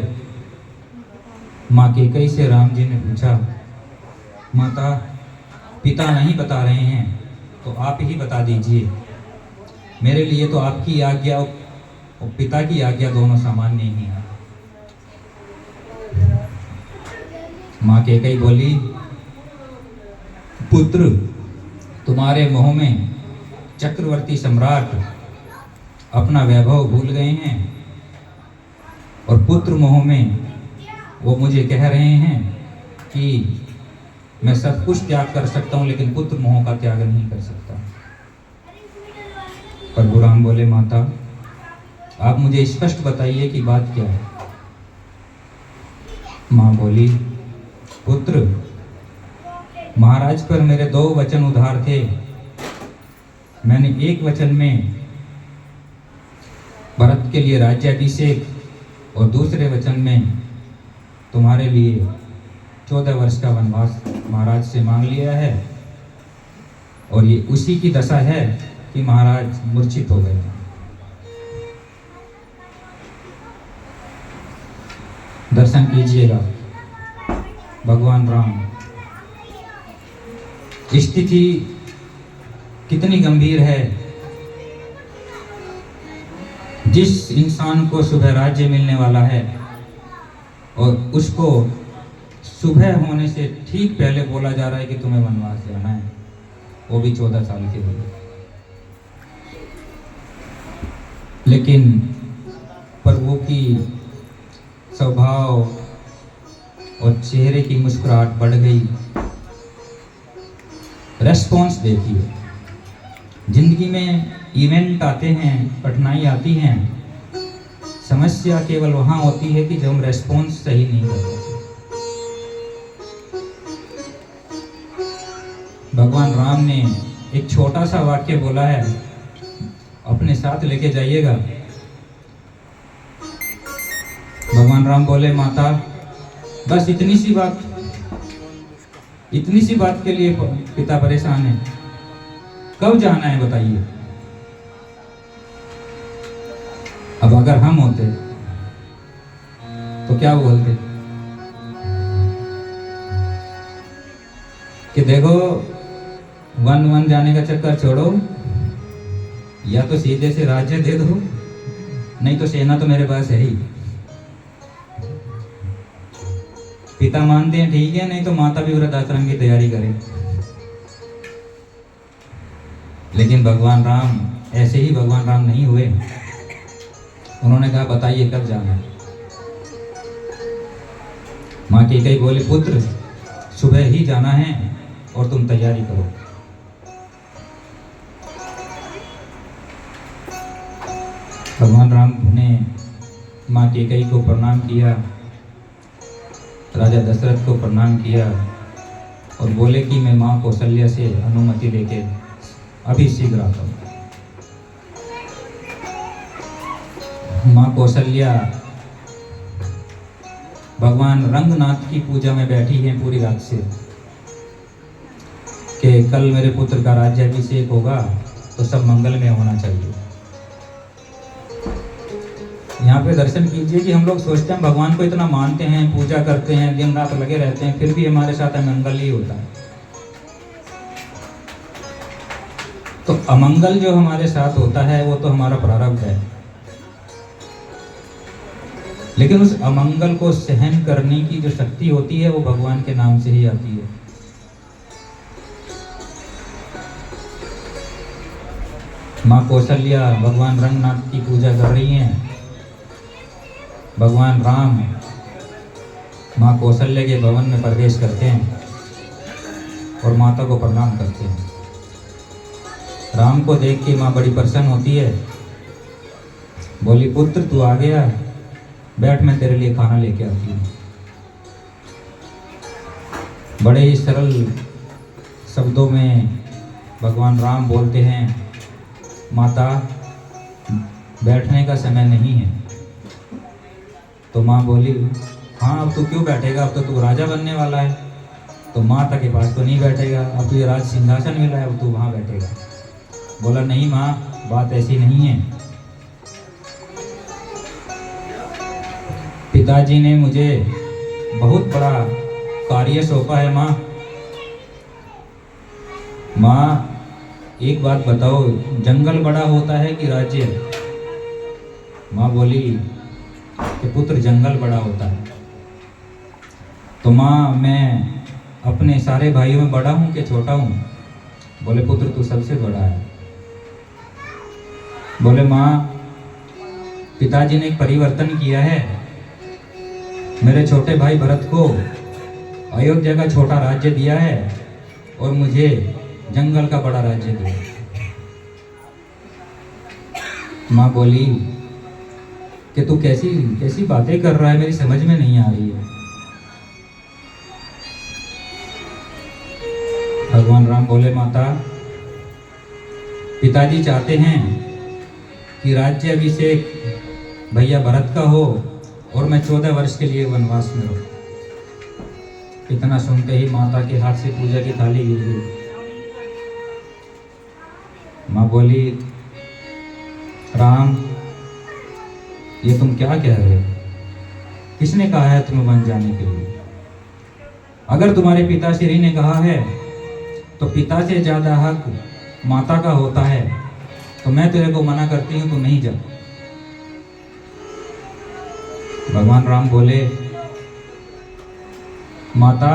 Speaker 1: माँ कैकेयी से राम जी ने पूछा, माता, पिता नहीं बता रहे हैं तो आप ही बता दीजिए। मेरे लिए तो आपकी आज्ञा और पिता की आज्ञा दोनों सामान्य ही है। माँ कैकेयी बोली, पुत्र, तुम्हारे मोह में चक्रवर्ती सम्राट अपना वैभव भूल गए हैं और पुत्र मोह में वो मुझे कह रहे हैं कि मैं सब कुछ त्याग कर सकता हूं, लेकिन पुत्र मोह का त्याग नहीं कर सकता। प्रभु राम बोले, माता, आप मुझे स्पष्ट बताइए कि बात क्या है। माँ बोली, पुत्र, महाराज पर मेरे 2 वचन उधार थे। मैंने एक वचन में भरत के लिए राज्याभिषेक और दूसरे वचन में तुम्हारे लिए 14 वर्ष का वनवास महाराज से मांग लिया है, और ये उसी की दशा है कि महाराज मूर्छित हो गए। दर्शन कीजिएगा भगवान राम। स्थिति कितनी गंभीर है। जिस इंसान को सुबह राज्य मिलने वाला है और उसको सुबह होने से ठीक पहले बोला जा रहा है कि तुम्हें वनवास जाना है, वो भी 14 साल के लिए। लेकिन प्रभु की स्वभाव और चेहरे की मुस्कुराहट बढ़ गई। रेस्पॉन्स देखिए। जिंदगी में इवेंट आते हैं, कठिनाई आती हैं, समस्या केवल वहां होती है कि जब हम रेस्पॉन्स सही नहीं करते। भगवान राम ने एक छोटा सा वाक्य बोला है, अपने साथ लेके जाइएगा। भगवान राम बोले, माता बस इतनी सी बात के लिए पिता परेशान है, कब जाना है बताइए। अब अगर हम होते तो क्या बोलते कि देखो वन जाने का चक्कर छोड़ो, या तो सीधे से राज्य दे दो, नहीं तो सेना तो मेरे पास है ही। पिता मानते हैं ठीक है, नहीं तो माता भी वृद्धाश्रम की तैयारी करे। लेकिन भगवान राम ऐसे ही भगवान राम नहीं हुए। उन्होंने कहा बताइए कब जाना है। माँ कैकेयी बोली, पुत्र सुबह ही जाना है और तुम तैयारी करो। भगवान राम ने माँ कैकेयी को प्रणाम किया, राजा दशरथ को प्रणाम किया और बोले कि मैं माँ कौशल्या से अनुमति लेके अभी शीघ्र आता हूँ। माँ कौशल्या भगवान रंगनाथ की पूजा में बैठी हैं पूरी रात से कि कल मेरे पुत्र का राज्याभिषेक होगा तो सब मंगल में होना चाहिए। यहाँ पे दर्शन कीजिए कि हम लोग सोचते हैं भगवान को इतना मानते हैं, पूजा करते हैं, दिन रात लगे रहते हैं, फिर भी हमारे साथ अमंगल ही होता है। तो अमंगल जो हमारे साथ होता है वो तो हमारा प्रारब्ध है, लेकिन उस अमंगल को सहन करने की जो शक्ति होती है वो भगवान के नाम से ही आती है। माँ कौशल्या भगवान रंगनाथ की पूजा कर रही हैं। भगवान राम माँ कौशल्या के भवन में प्रवेश करते हैं और माता को प्रणाम करते हैं। राम को देख के माँ बड़ी प्रसन्न होती है, बोली पुत्र तू आ गया, बैठ मैं तेरे लिए खाना लेके आती हूँ। बड़े ही सरल शब्दों में भगवान राम बोलते हैं, माता बैठने का समय नहीं है। तो माँ बोली, हाँ अब तू क्यों बैठेगा, अब तो तू राजा बनने वाला है, तो माता के पास तो नहीं बैठेगा, अब तुझे राज सिंहासन मिला है, अब तू वहाँ बैठेगा। बोला नहीं माँ, बात ऐसी नहीं है। पिताजी ने मुझे बहुत बड़ा कार्य सौंपा है माँ। माँ एक बात बताओ, जंगल बड़ा होता है कि राज्य? माँ बोली कि पुत्र जंगल बड़ा होता है। तो माँ मैं अपने सारे भाइयों में बड़ा हूँ कि छोटा हूँ? बोले पुत्र तू सबसे बड़ा है। बोले माँ पिताजी ने एक परिवर्तन किया है, मेरे छोटे भाई भरत को अयोध्या का छोटा राज्य दिया है और मुझे जंगल का बड़ा राज्य दिया। माँ बोली कि तू कैसी बातें कर रहा है, मेरी समझ में नहीं आ रही है। भगवान राम बोले माता पिताजी चाहते हैं कि राज्य अभिषेक भैया भरत का हो और मैं 14 वर्ष के लिए वनवास में रहूं। इतना सुनते ही माता के हाथ से पूजा की थाली गिर गई। माँ माँ बोली, राम ये तुम क्या कह रहे हो? किसने कहा है तुम्हें वन जाने के लिए? अगर तुम्हारे पिताश्री ने कहा है तो पिता से ज्यादा हक माता का होता है, तो मैं तेरे को मना करती हूँ, तू नहीं जा। भगवान राम बोले, माता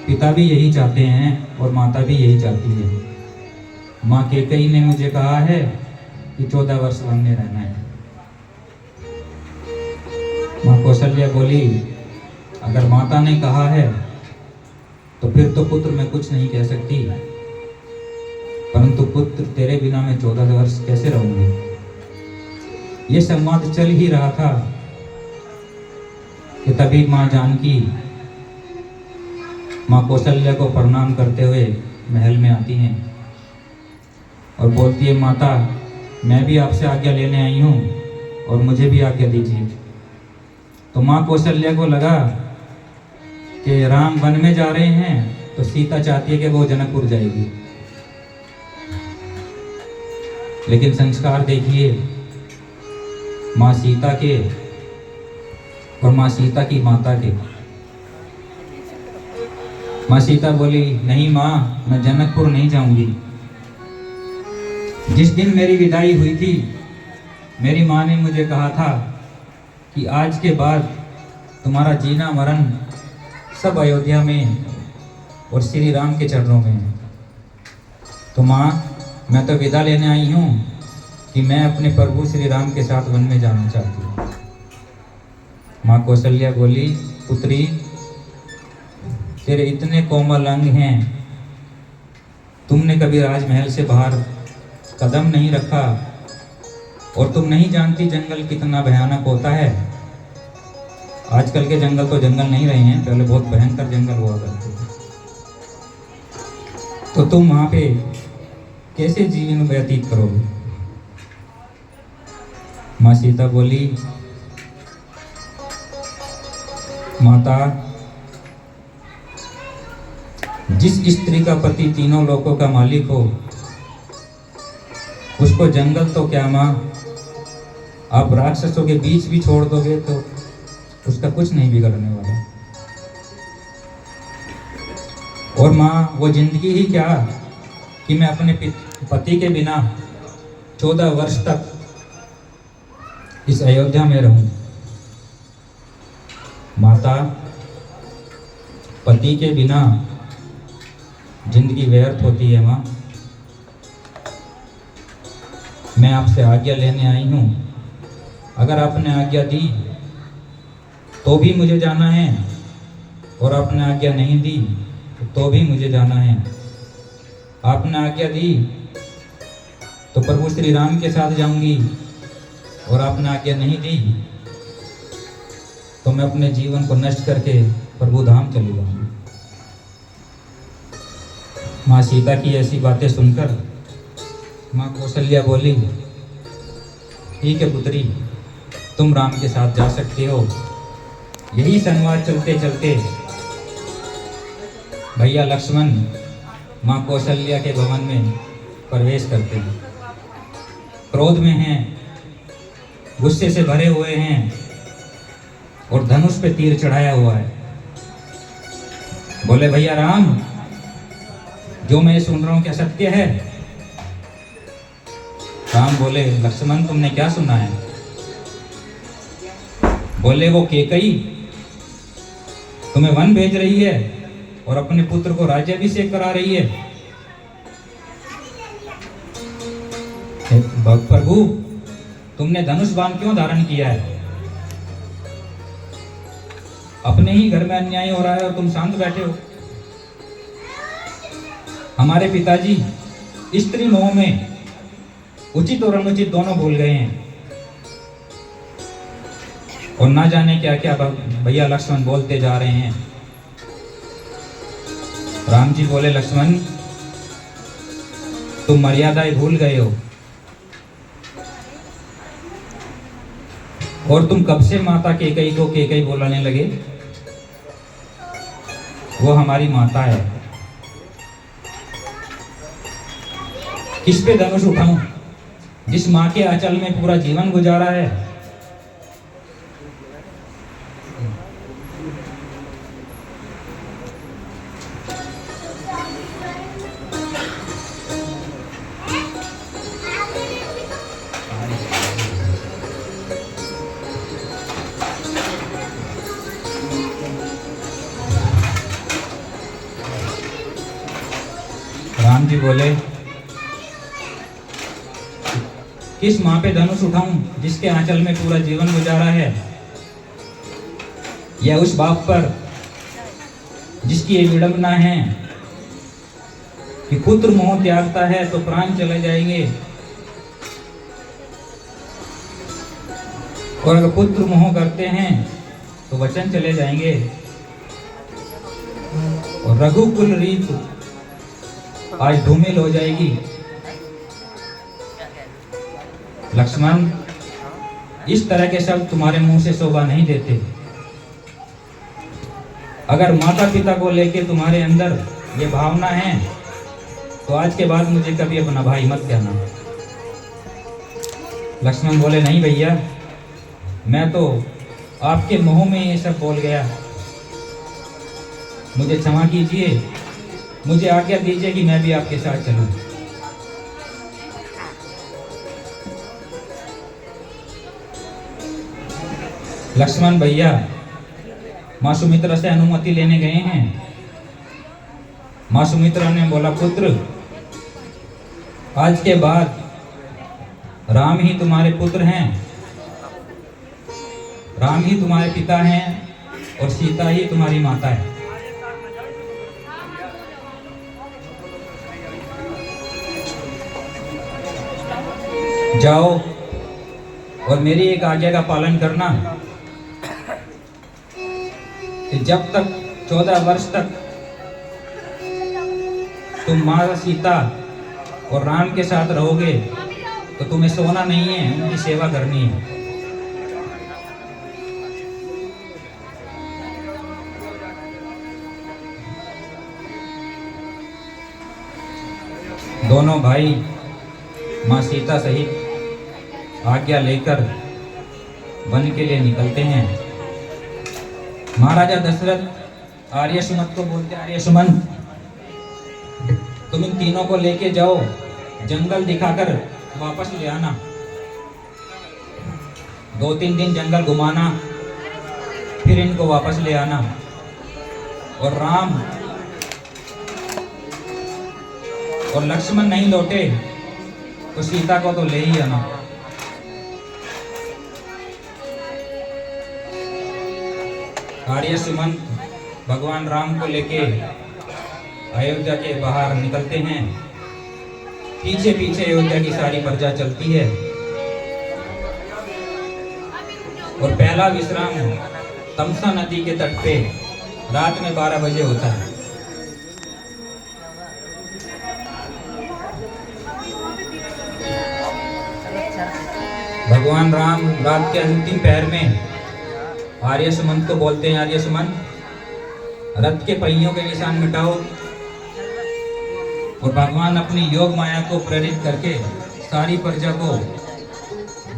Speaker 1: पिता भी यही चाहते हैं और माता भी यही चाहती है। माँ कैकेयी ने मुझे कहा है कि 14 वर्ष वन में रहना है। माँ कौशल्या बोली, अगर माता ने कहा है तो फिर तो पुत्र मैं कुछ नहीं कह सकती, परंतु पुत्र तेरे बिना मैं 14 वर्ष कैसे रहूंगी। ये संवाद चल ही रहा था कि तभी माँ जानकी माँ कौशल्या को प्रणाम करते हुए महल में आती हैं और बोलती है, माता मैं भी आपसे आज्ञा लेने आई हूँ और मुझे भी आज्ञा दीजिए। तो माँ कौशल्या को लगा कि राम वन में जा रहे हैं तो सीता चाहती है कि वो जनकपुर जाएगी, लेकिन संस्कार देखिए माँ सीता के और माँ सीता की माता के। माँ सीता बोली, नहीं माँ मैं जनकपुर नहीं जाऊंगी। जिस दिन मेरी विदाई हुई थी मेरी माँ ने मुझे कहा था कि आज के बाद तुम्हारा जीना मरण सब अयोध्या में और श्री राम के चरणों में है। तो माँ मैं तो विदा लेने आई हूँ कि मैं अपने प्रभु श्री राम के साथ वन में जाना चाहती हूँ। माँ कौशल्या बोली, पुत्री तेरे इतने कोमल अंग हैं, तुमने कभी राजमहल से बाहर कदम नहीं रखा और तुम नहीं जानती जंगल कितना भयानक होता है। आजकल के जंगल तो जंगल नहीं रहे हैं, पहले बहुत भयंकर जंगल हुआ करते थे। तो तुम वहां पे कैसे जीवन व्यतीत करोगे? माँ सीता बोली, माता जिस स्त्री का पति तीनों लोकों का मालिक हो उसको जंगल तो क्या माँ, आप राक्षसों के बीच भी छोड़ दोगे तो उसका कुछ नहीं बिगड़ने वाला। और माँ वो जिंदगी ही क्या कि मैं अपने पति के बिना 14 वर्ष तक इस अयोध्या में रहूं। माता पति के बिना जिंदगी व्यर्थ होती है। माँ मैं आपसे आज्ञा लेने आई हूँ, अगर आपने आज्ञा दी तो भी मुझे जाना है और आपने आज्ञा नहीं दी तो भी मुझे जाना है। आपने आज्ञा दी तो प्रभु श्री राम के साथ जाऊंगी और आपने आज्ञा नहीं दी तो मैं अपने जीवन को नष्ट करके प्रभु धाम चली जाऊंगी। माँ सीता की ऐसी बातें सुनकर माँ कौशल्या बोली, ठीक है पुत्री, तुम राम के साथ जा सकते हो। यही संवाद चलते चलते भैया लक्ष्मण माँ कौशल्या के भवन में प्रवेश करते हैं। क्रोध में हैं, गुस्से से भरे हुए हैं और धनुष पे तीर चढ़ाया हुआ है। बोले, भैया राम, जो मैं सुन रहा हूं क्या सत्य है? राम बोले, लक्ष्मण तुमने क्या सुना है? बोले, वो कैकेयी तुम्हें वन भेज रही है और अपने पुत्र को राज्याभिषेक करा रही है। प्रभु, तुमने धनुष बाण क्यों धारण किया है? अपने ही घर में अन्याय हो रहा है और तुम शांत बैठे हो। हमारे पिताजी स्त्री मोह में उचित और अनुचित दोनों भूल गए हैं और ना जाने क्या क्या भैया लक्ष्मण बोलते जा रहे हैं। राम जी बोले, लक्ष्मण तुम मर्यादाएं भूल गए हो और तुम कब से माता कैकेयी को कैकेयी बोलाने लगे? वो हमारी माता है। किस पे धनुष उठाऊं जिस माँ के आंचल में पूरा जीवन गुजारा है। राम जी बोले, किस माँ पे धनुष उठाऊं जिसके आंचल में पूरा जीवन गुजारा है, या उस बाप पर जिसकी ये विडंबना है कि पुत्र मोह त्यागता है तो प्राण चले जाएंगे, और अगर पुत्र मोह करते हैं तो वचन चले जाएंगे, और रघुकुल रीत आज धूमिल हो जाएगी। लक्ष्मण, इस तरह के शब्द तुम्हारे मुंह से शोभा नहीं देते। अगर माता पिता को लेके तुम्हारे अंदर ये भावना है तो आज के बाद मुझे कभी अपना भाई मत कहना। लक्ष्मण बोले, नहीं भैया, मैं तो आपके मुंह में ये सब बोल गया, मुझे क्षमा कीजिए, मुझे आज्ञा दीजिए कि मैं भी आपके साथ चलूं। लक्ष्मण भैया माँ सुमित्रा से अनुमति लेने गए हैं। माँ सुमित्रा ने बोला, पुत्र, आज के बाद राम ही तुम्हारे पुत्र हैं, राम ही तुम्हारे पिता हैं, और सीता ही तुम्हारी माता है। जाओ और मेरी एक आज्ञा का पालन करना कि जब तक 14 वर्ष तक तुम माँ सीता और राम के साथ रहोगे तो तुम्हें सोना नहीं है, उनकी सेवा करनी है। दोनों भाई माँ सीता सहित आज्ञा लेकर वन के लिए निकलते हैं। महाराजा दशरथ आर्य सुमन को बोलते, आर्य सुमन, तुम इन तीनों को लेके जाओ, जंगल दिखाकर वापस ले आना। 2-3 दिन जंगल घुमाना, फिर इनको वापस ले आना। और राम और लक्ष्मण नहीं लौटे तो सीता को तो ले ही आना। आर्य सुमन भगवान राम को लेके अयोध्या के बाहर निकलते हैं। पीछे पीछे अयोध्या की सारी प्रजा चलती है और पहला विश्राम तमसा नदी के तट पे रात में 12 बजे होता है। भगवान राम रात के अंतिम पहर में आर्य सुमन को बोलते हैं, आर्य सुमन, रथ के पहियों के निशान मिटाओ। और भगवान अपनी योग माया को प्रेरित करके सारी प्रजा को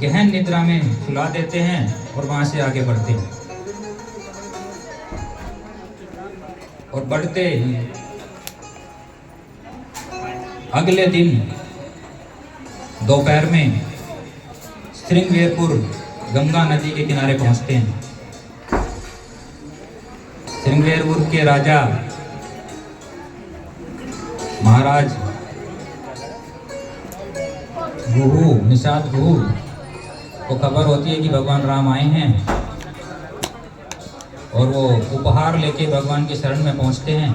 Speaker 1: गहन निद्रा में सुला देते हैं और वहां से आगे बढ़ते हैं। और बढ़ते अगले दिन दोपहर में श्रृंगवेरपुर गंगा नदी के किनारे पहुंचते हैं। श्रृंगवेरपुर के राजा महाराज गुहू, निषाद गुहू को खबर होती है कि भगवान राम आए हैं, और वो उपहार लेके भगवान की शरण में पहुंचते हैं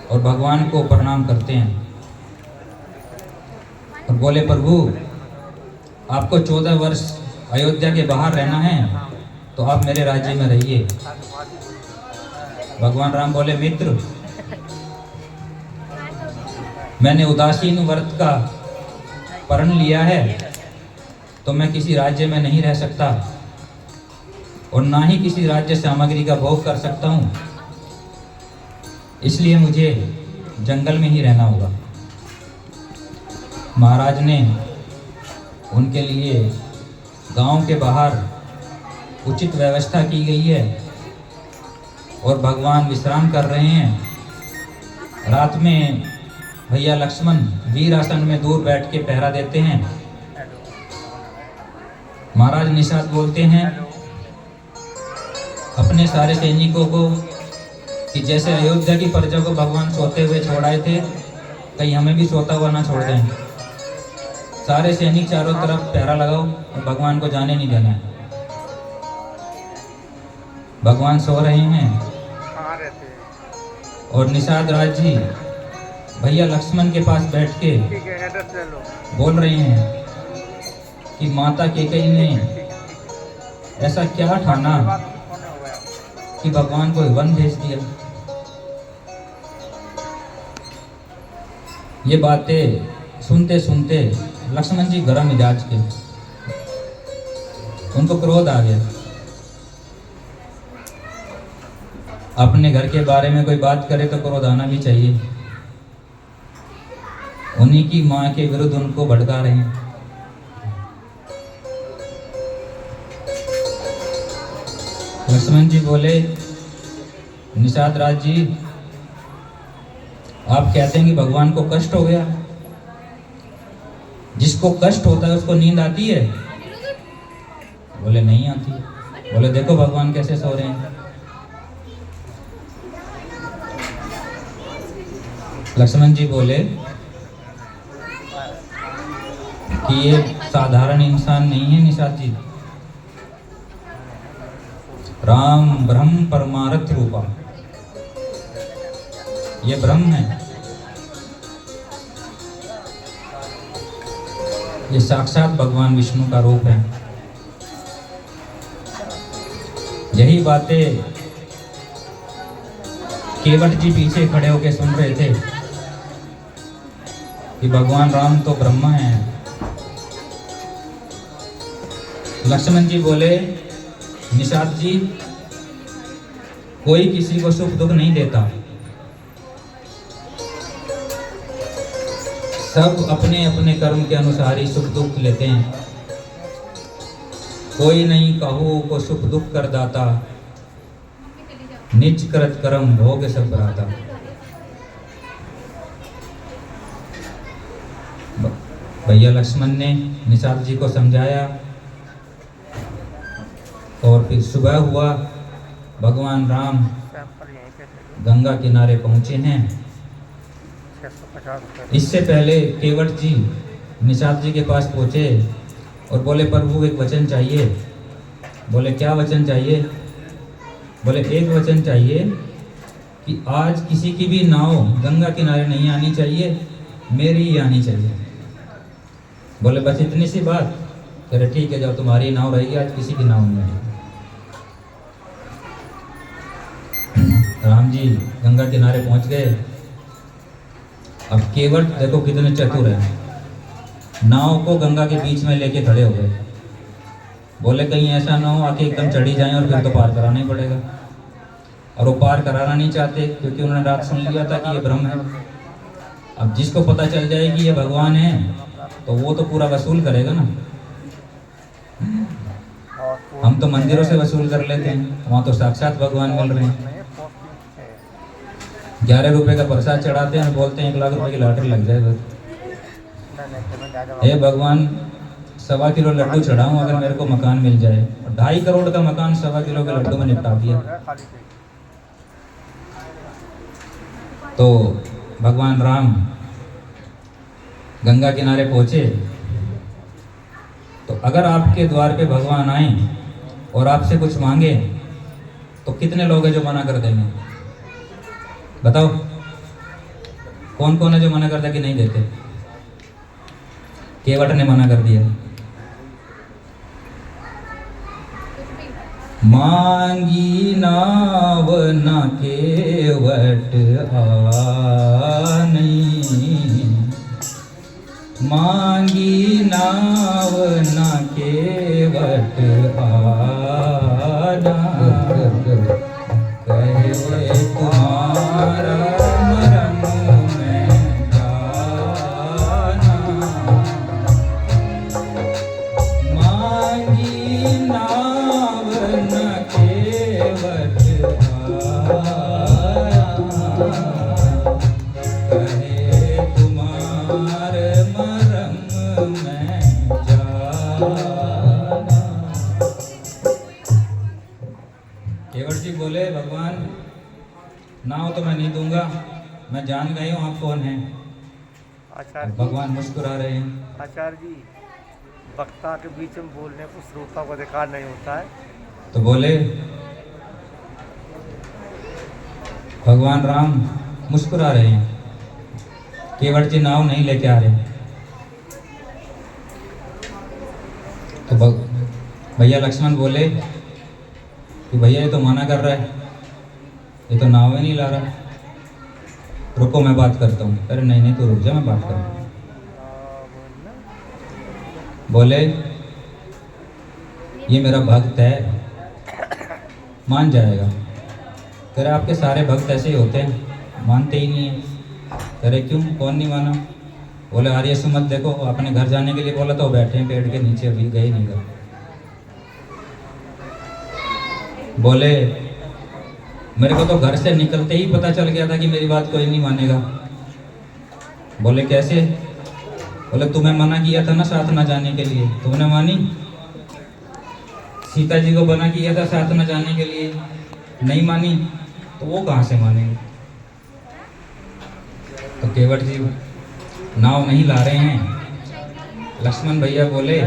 Speaker 1: और भगवान को प्रणाम करते हैं और बोले, प्रभु, आपको 14 वर्ष अयोध्या के बाहर रहना है तो आप मेरे राज्य में रहिए। भगवान राम बोले, मित्र, मैंने उदासीन व्रत का प्रण लिया है तो मैं किसी राज्य में नहीं रह सकता और ना ही किसी राज्य सामग्री का भोग कर सकता हूँ, इसलिए मुझे जंगल में ही रहना होगा। महाराज ने उनके लिए गांव के बाहर उचित व्यवस्था की गई है और भगवान विश्राम कर रहे हैं। रात में भैया लक्ष्मण वीर आसन में दूर बैठ के पहरा देते हैं। महाराज निषाद बोलते हैं अपने सारे सैनिकों को कि जैसे अयोध्या की प्रजा को भगवान सोते हुए छोड़ाए थे, कहीं हमें भी सोता हुआ ना छोड़ दें। सारे सैनिक चारों तरफ पहरा लगाओ और भगवान को जाने नहीं देना है। भगवान सो रहे हैं और निषाद राज जी भैया लक्ष्मण के पास बैठ के बोल रहे हैं कि माता कैकेयी ने ऐसा क्या ठाना कि भगवान को वन भेज दिया। ये बातें सुनते सुनते लक्ष्मण जी गरम मिजाज के, उनको क्रोध आ गया। अपने घर के बारे में कोई बात करे तो क्रोध आना भी चाहिए। उन्हीं की मां के विरुद्ध उनको भड़का रहे हैं। लक्ष्मण जी बोले निषाद राज जी, आप कहते हैं कि भगवान को कष्ट हो गया। जिसको कष्ट होता है उसको नींद आती है? बोले नहीं आती। बोले देखो भगवान कैसे सो रहे हैं। लक्ष्मण जी बोले कि ये साधारण इंसान नहीं है निषाद जी, राम ब्रह्म परमार्थ रूपा, ये ब्रह्म है, ये साक्षात भगवान विष्णु का रूप है। यही बातें केवट जी पीछे खड़े होकर सुन रहे थे कि भगवान राम तो ब्रह्मा है। लक्ष्मण जी बोले निषाद जी, कोई किसी को सुख दुख नहीं देता, सब अपने अपने कर्म के अनुसार ही सुख दुख लेते हैं। कोई नहीं कहू को सुख दुख कर दाता, निज करत कर्म भोग सब बराता। भैया लक्ष्मण ने निषाद जी को समझाया और फिर सुबह हुआ। भगवान राम गंगा किनारे पहुंचे हैं। इससे पहले केवट जी निषाद जी के पास पहुंचे और बोले प्रभु एक वचन चाहिए। बोले क्या वचन चाहिए? बोले एक वचन चाहिए कि आज किसी की भी नाव गंगा किनारे नहीं आनी चाहिए, मेरी ही आनी चाहिए। बोले बस इतनी सी बात? कह रहे ठीक है, जाओ तुम्हारी नाव रहेगी, आज किसी की नाव नहीं आएगी। राम जी गंगा किनारे पहुंच गए। अब केवट देखो कितने चतुर है, नाव को गंगा के बीच में लेके खड़े हो गए। बोले कहीं ऐसा ना हो आके एकदम चढ़ी जाएं और फिर तो पार कराना ही पड़ेगा। और वो पार कराना नहीं चाहते क्योंकि उन्होंने रात सुन लिया था कि ये ब्रह्म है। अब जिसको पता चल जाए कि ये भगवान है तो वो तो पूरा वसूल करेगा ना। हम तो मंदिरों से वसूल कर लेते हैं, वहाँ तो साक्षात भगवान मिल रहे हैं। 11 रुपए का प्रसाद चढ़ाते हैं और बोलते हैं 1 लाख रुपए की लॉटरी लग जाए। हे भगवान 1.25 किलो लड्डू चढ़ाऊं अगर मेरे को मकान मिल जाए। 2.5 करोड़ का मकान 1.25 किलो के लड्डू में निपटा दिया। तो भगवान राम गंगा किनारे पहुंचे। तो अगर आपके द्वार पे भगवान आए और आपसे कुछ मांगे तो कितने लोग हैं जो मना कर देंगे? बताओ कौन कौन है जो मना करता कि नहीं देते? केवट ने मना कर दिया। मांगी नाव ना केवट आनी, मांगी नाव ना केवट आना, कहे तुम्हारा मरम में जाना। केवट जी बोले भगवान नाव तो मैं नहीं दूंगा, मैं जान गई हूँ आप कौन हैं।
Speaker 2: आचार्य जी,
Speaker 1: भगवान मुस्कुरा रहे हैं।
Speaker 2: आचार्य जी, वक्ता के बीच में बोलने को श्रोता को अधिकार नहीं होता है।
Speaker 1: तो बोले भगवान राम मुस्कुरा रहे हैं, केवट जी नाव नहीं लेके आ रहे। तो भैया लक्ष्मण बोले कि भैया ये तो मना कर रहा है, ये तो नाव ही नहीं ला रहा, रुको मैं बात करता हूँ। अरे नहीं नहीं तू रुक जा, मैं बात करूँ। बोले ये मेरा भक्त है, मान जाएगा। कह रहे आपके सारे भक्त ऐसे ही होते हैं, मानते ही नहीं है। कह रहे क्यों, कौन नहीं माना? बोले आर्य सुमत देखो, अपने घर जाने के लिए बोला तो बैठे हैं पेड़ के नीचे, अभी गए नहीं घर। बोले मेरे को तो घर से निकलते ही पता चल गया था कि मेरी बात कोई नहीं मानेगा। बोले कैसे? बोले तुम्हें मना किया था ना साथ ना जाने के लिए, तुमने मानी? सीता जी को मना किया था साथ न जाने के लिए, नहीं मानी, तो वो कहाँ से मानेंगे? तो केवट जी नाव नहीं ला रहे हैं। लक्ष्मण भैया बोले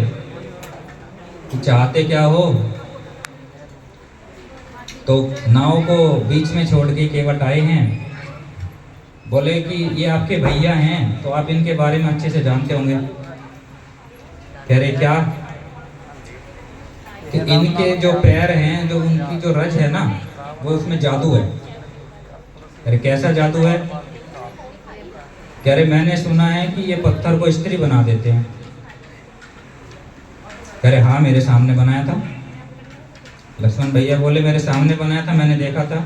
Speaker 1: कि चाहते क्या हो? तो नाव को बीच में छोड़ के केवट आए हैं। बोले कि ये आपके भैया हैं तो आप इनके बारे में अच्छे से जानते होंगे। कह रहे क्या? कि इनके जो पैर हैं, जो उनकी जो रज है ना, वो उसमें जादू है। अरे कैसा जादू है? कह रहे मैंने सुना है कि ये पत्थर को स्त्री बना देते हैं। कह रहे हाँ मेरे सामने बनाया था। लक्ष्मण भैया बोले मेरे सामने बनाया था, मैंने देखा था।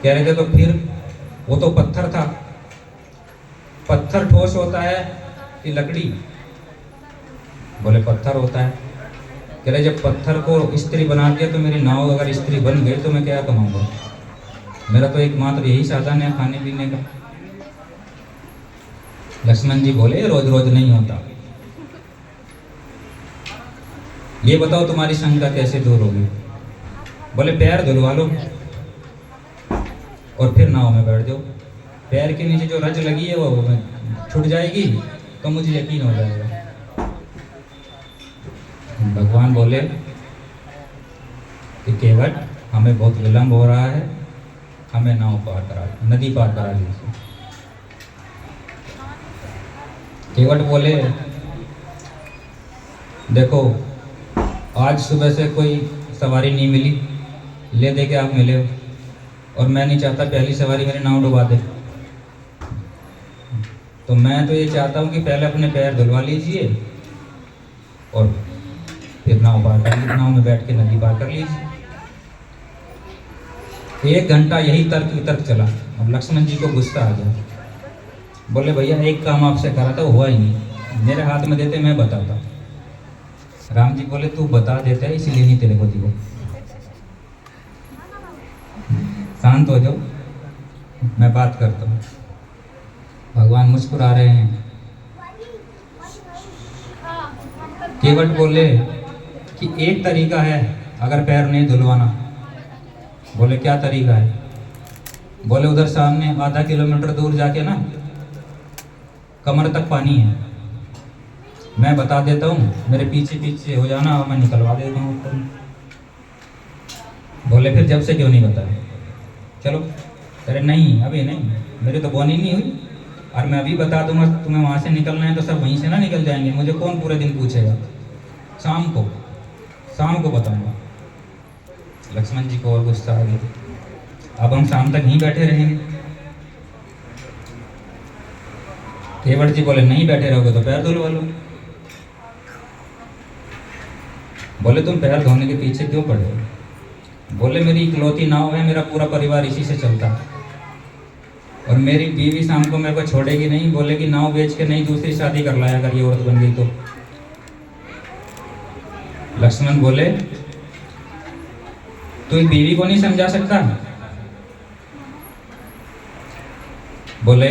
Speaker 1: कह रहे थे तो फिर वो तो पत्थर था। पत्थर ठोस होता है कि लकड़ी? बोले पत्थर होता है। कह रहे जब पत्थर को स्त्री बना दिया तो मेरी नाव अगर स्त्री बन गई तो मैं क्या कमाऊंगा? मेरा तो एकमात्र यही साधन है खाने पीने का। लक्ष्मण जी बोले रोज रोज नहीं होता। ये बताओ तुम्हारी शंका कैसे दूर होगी? बोले पैर धुलवा लो और फिर नाव में बैठ जाओ। पैर के नीचे जो रज लगी है वो छूट जाएगी तो मुझे यकीन हो जाएगा। भगवान बोले कि केवट हमें बहुत विलंब हो रहा है, हमें नाव पार करा, नदी पार करा लीजिए। केवट बोले देखो आज सुबह से कोई सवारी नहीं मिली, ले दे के आप मिले हो, और मैं नहीं चाहता पहली सवारी मेरी नाव डुबा दे। तो मैं तो ये चाहता हूँ कि पहले अपने पैर धुलवा लीजिए और फिर नाव पार कर लीजिए, नाव में बैठ के नदी पार कर लीजिए। 1 घंटा यही तर्क वितर्क चला। अब लक्ष्मण जी को गुस्सा आ गया। बोले भैया एक काम आपसे करा था, हुआ ही नहीं, मेरे हाथ में देते मैं बताता। राम जी बोले तू बता देता है इसलिए नहीं तेरे को दियो। शांत हो जाओ, मैं बात करता हूँ। भगवान मुस्कुरा रहे हैं। केवट बोले कि एक तरीका है अगर पैर नहीं धुलवाना। बोले क्या तरीका है? बोले उधर सामने आधा किलोमीटर दूर जाके ना कमर तक पानी है, मैं बता देता हूँ, मेरे पीछे पीछे हो जाना और मैं निकलवा देता हूँ ऊपर। बोले फिर जब से क्यों नहीं बताया? चलो। अरे नहीं अभी नहीं, मेरी तो बोनी नहीं हुई, और मैं अभी बता दूंगा तुम्हें वहाँ से निकलना है तो सब वहीं से ना निकल जाएंगे, मुझे कौन पूरे दिन पूछेगा? शाम को बताऊंगा। लक्ष्मण जी को और गुस्सा आ गया। अब हम शाम तक यहीं बैठे रहेंगे? केवट जी बोले नहीं बैठे रहोगे तो पैर धुलवा लो। बोले तुम पैर धोने के पीछे क्यों पड़े हो? बोले मेरी इकलौती नाव है, मेरा पूरा परिवार इसी से चलता है, और मेरी बीवी शाम को मेरे को छोड़ेगी नहीं, बोलेगी नाव बेच के नहीं दूसरी शादी कर लाया अगर ये औरत बन गई तो। लक्ष्मण बोले तू एक बीवी को नहीं समझा सकता? बोले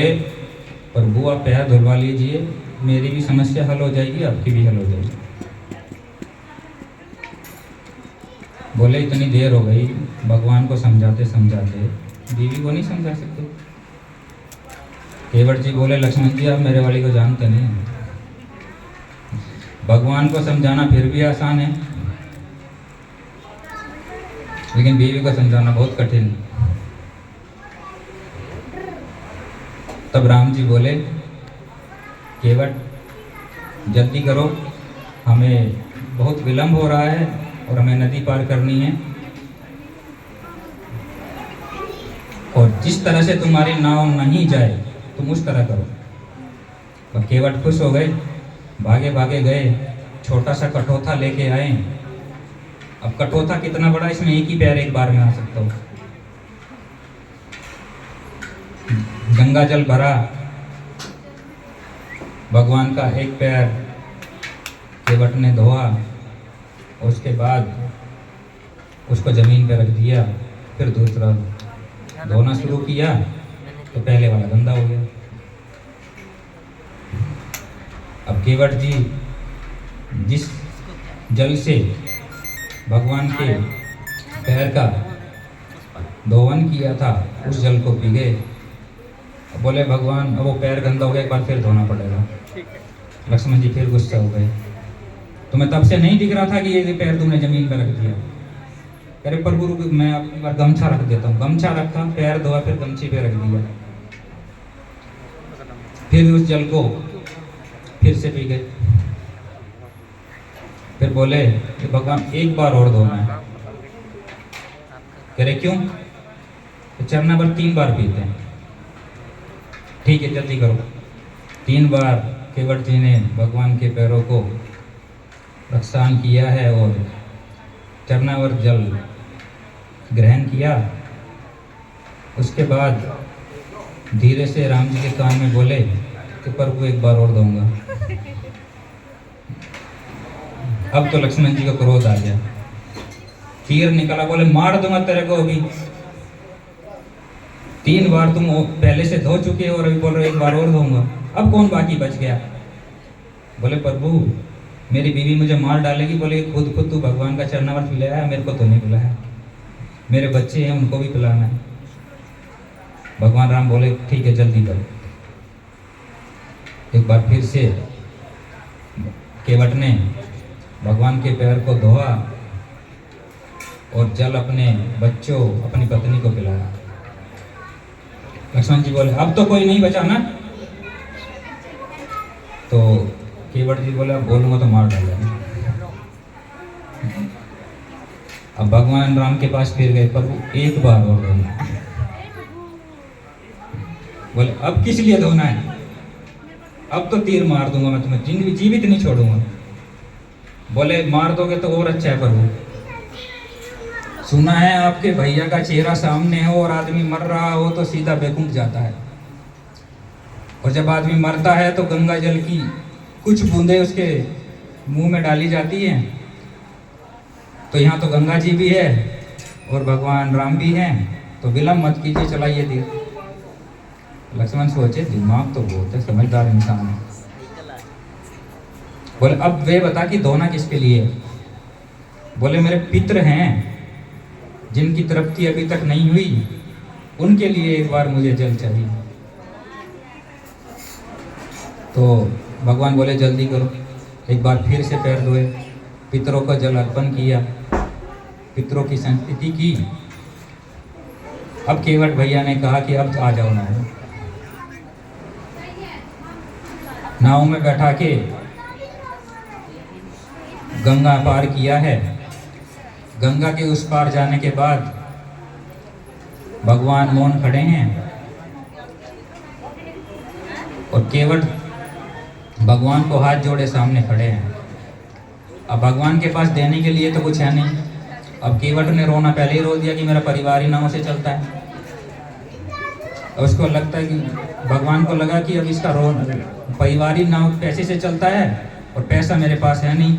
Speaker 1: प्रभु आप पैर धुलवा लीजिए, मेरी भी समस्या हल हो जाएगी, आपकी भी हल हो जाएगी। बोले इतनी देर हो गई भगवान को समझाते समझाते, बीवी को नहीं समझा सकते। केवट जी बोले लक्ष्मण जी आप मेरे वाली को जानते नहीं हैं। भगवान को समझाना फिर भी आसान है, लेकिन बीवी को समझाना बहुत कठिन है। तब राम जी बोले केवट जल्दी करो, हमें बहुत विलंब हो रहा है और हमें नदी पार करनी है, और जिस तरह से तुम्हारी नाव नहीं जाए तुम उस तरह करो। और केवट खुश हो गए, भागे भागे गए, छोटा सा कठोथा लेके आए। अब कठोथा कितना बड़ा, इसमें एक ही पैर एक बार में आ सकता हो। गंगा जल भरा, भगवान का एक पैर केवट ने धोआ, और उसके बाद उसको जमीन पर रख दिया। फिर दूसरा धोना शुरू किया तो पहले वाला गंदा हो गया। अब केवट जी जिस जल से भगवान के पैर का धोवन किया था उस जल को पी गए। अब बोले भगवान अब वो पैर गंदा हो गया, एक बार फिर धोना पड़ेगा। लक्ष्मण जी फिर गुस्सा हो गए, तुम्हें तब से नहीं दिख रहा था कि ये पैर तुमने जमीन पर रख दिया? अरे प्रभु मैं एक बार गमछा रख देता हूँ। गमछा रखा, पैर धोआ, फिर गमछे पे रख दिया, फिर उस जल को फिर से पी गए। फिर बोले कि भगवान एक बार और धोना है। कह रहे क्यों? तो चरना पर 3 बार पीते हैं। ठीक है जल्दी करो। 3 बार केवट जी ने भगवान के पैरों को रक्षान किया है और चरणावर जल ग्रहण किया। उसके बाद धीरे से राम जी के कान में बोले कि प्रभु एक बार और दूंगा। अब तो लक्ष्मण जी को क्रोध आ गया, तीर निकला, बोले मार दूंगा तेरे को अभी। 3 बार तुम पहले से धो चुके हो और अभी बोल रहे एक बार और दूंगा, अब कौन बाकी बच गया? बोले प्रभु मेरी बीवी मुझे मार डालेगी। बोले खुद तू भगवान का चरणामृत पिलाया है, मेरे को तो नहीं पिलाया, मेरे बच्चे हैं उनको भी पिलाना है। भगवान राम बोले ठीक है जल्दी करो। एक बार फिर से केवट ने भगवान के पैर को धोआ और जल अपने बच्चों अपनी पत्नी को पिलाया। लक्ष्मण जी बोले अब तो कोई नहीं बचा ना? तो केवट जी बोले अब बोलूंगा तो मार डालेंगे। अब भगवान राम के पास फिर गए, प्रभु एक बार और धोना। बोले अब किस लिए धोना है? अब तो तीर मार दूंगा मैं तुम्हें, जिंदगी जीवित नहीं छोड़ूंगा। बोले मार दोगे तो और अच्छा है प्रभु, सुना है आपके भैया का चेहरा सामने हो और आदमी मर रहा हो तो सीधा बेकूफ जाता है, और जब आदमी मरता है तो गंगा जल की कुछ बूंदें उसके मुंह में डाली जाती हैं। तो यहाँ तो गंगा जी भी है और भगवान राम भी हैं, तो विलम्ब मत कीजिए, चलाइए तीर। लक्ष्मण सोचे दिमाग तो बहुत है, समझदार इंसान है। बोले अब वे बता कि धोना किसके लिए? बोले मेरे पितृ हैं जिनकी तृप्ति अभी तक नहीं हुई, उनके लिए एक बार मुझे जल चाहिए। तो भगवान बोले जल्दी करो। एक बार फिर से पैर धोए, पितरों को जल अर्पण किया, पितरों की संस्तुति की। अब केवट भैया ने कहा कि अब आ जाओ नाव। नाव में बैठा के गंगा पार किया है। गंगा के उस पार जाने के बाद भगवान मौन खड़े हैं और केवट भगवान को हाथ जोड़े सामने खड़े हैं। अब भगवान के पास देने के लिए तो कुछ है नहीं। अब केवट ने रोना पहले ही रो दिया कि मेरा परिवार ही नाव से चलता है। और उसको लगता है कि भगवान को लगा कि अब इसका परिवार ही नाव पैसे से चलता है और पैसा मेरे पास है नहीं।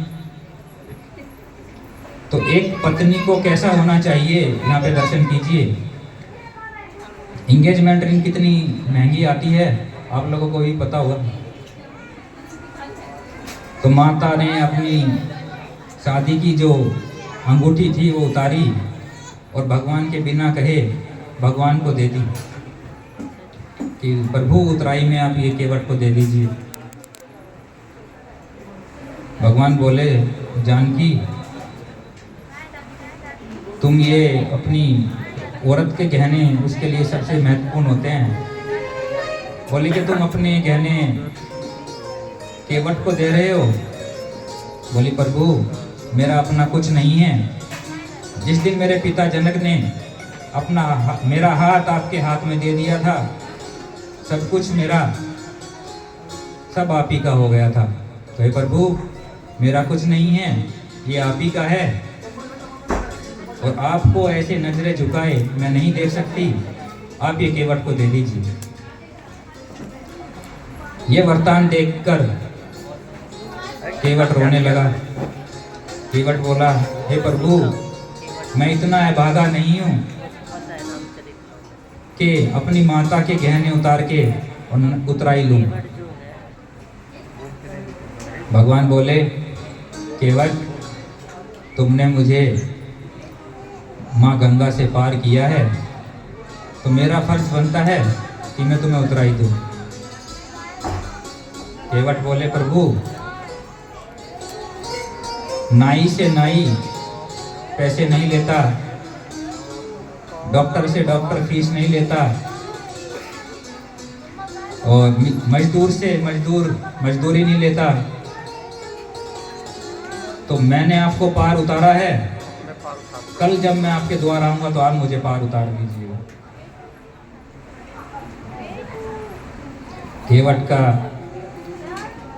Speaker 1: तो एक पत्नी को कैसा होना चाहिए, यहाँ पे दर्शन कीजिए। इंगेजमेंट रिंग कितनी महंगी आती है, आप लोगों को भी पता होगा। तो माता ने अपनी शादी की जो अंगूठी थी वो उतारी और भगवान के बिना कहे भगवान को दे दी कि प्रभु उतराई में आप ये केवट को दे दीजिए। भगवान बोले, जानकी तुम ये अपनी औरत के गहने उसके लिए सबसे महत्वपूर्ण होते हैं, बोले कि तुम अपने गहने केवट को दे रहे हो। बोली, प्रभु मेरा अपना कुछ नहीं है। जिस दिन मेरे पिता जनक ने मेरा हाथ आपके हाथ में दे दिया था, सब कुछ मेरा सब आप ही का हो गया था। तो हे प्रभु मेरा कुछ नहीं है, ये आप ही का है और आपको ऐसे नजरें झुकाए मैं नहीं देख सकती, आप ये केवट को दे दीजिए। ये वरदान देखकर केवट रोने लगा। केवट बोला, हे प्रभु मैं इतना अभागा नहीं हूँ कि अपनी माता के गहने उतार के उतराई लूँ। भगवान बोले, केवट तुमने मुझे माँ गंगा से पार किया है तो मेरा फर्ज बनता है कि मैं तुम्हें उतराई दूँ। केवट बोले, प्रभु नाई से नाई पैसे नहीं लेता, डॉक्टर से डॉक्टर फीस नहीं लेता और मजदूर से मजदूरी नहीं लेता, तो मैंने आपको पार उतारा है। कल जब मैं आपके द्वार आऊंगा तो आप मुझे पार उतार दीजिएगा। केवट का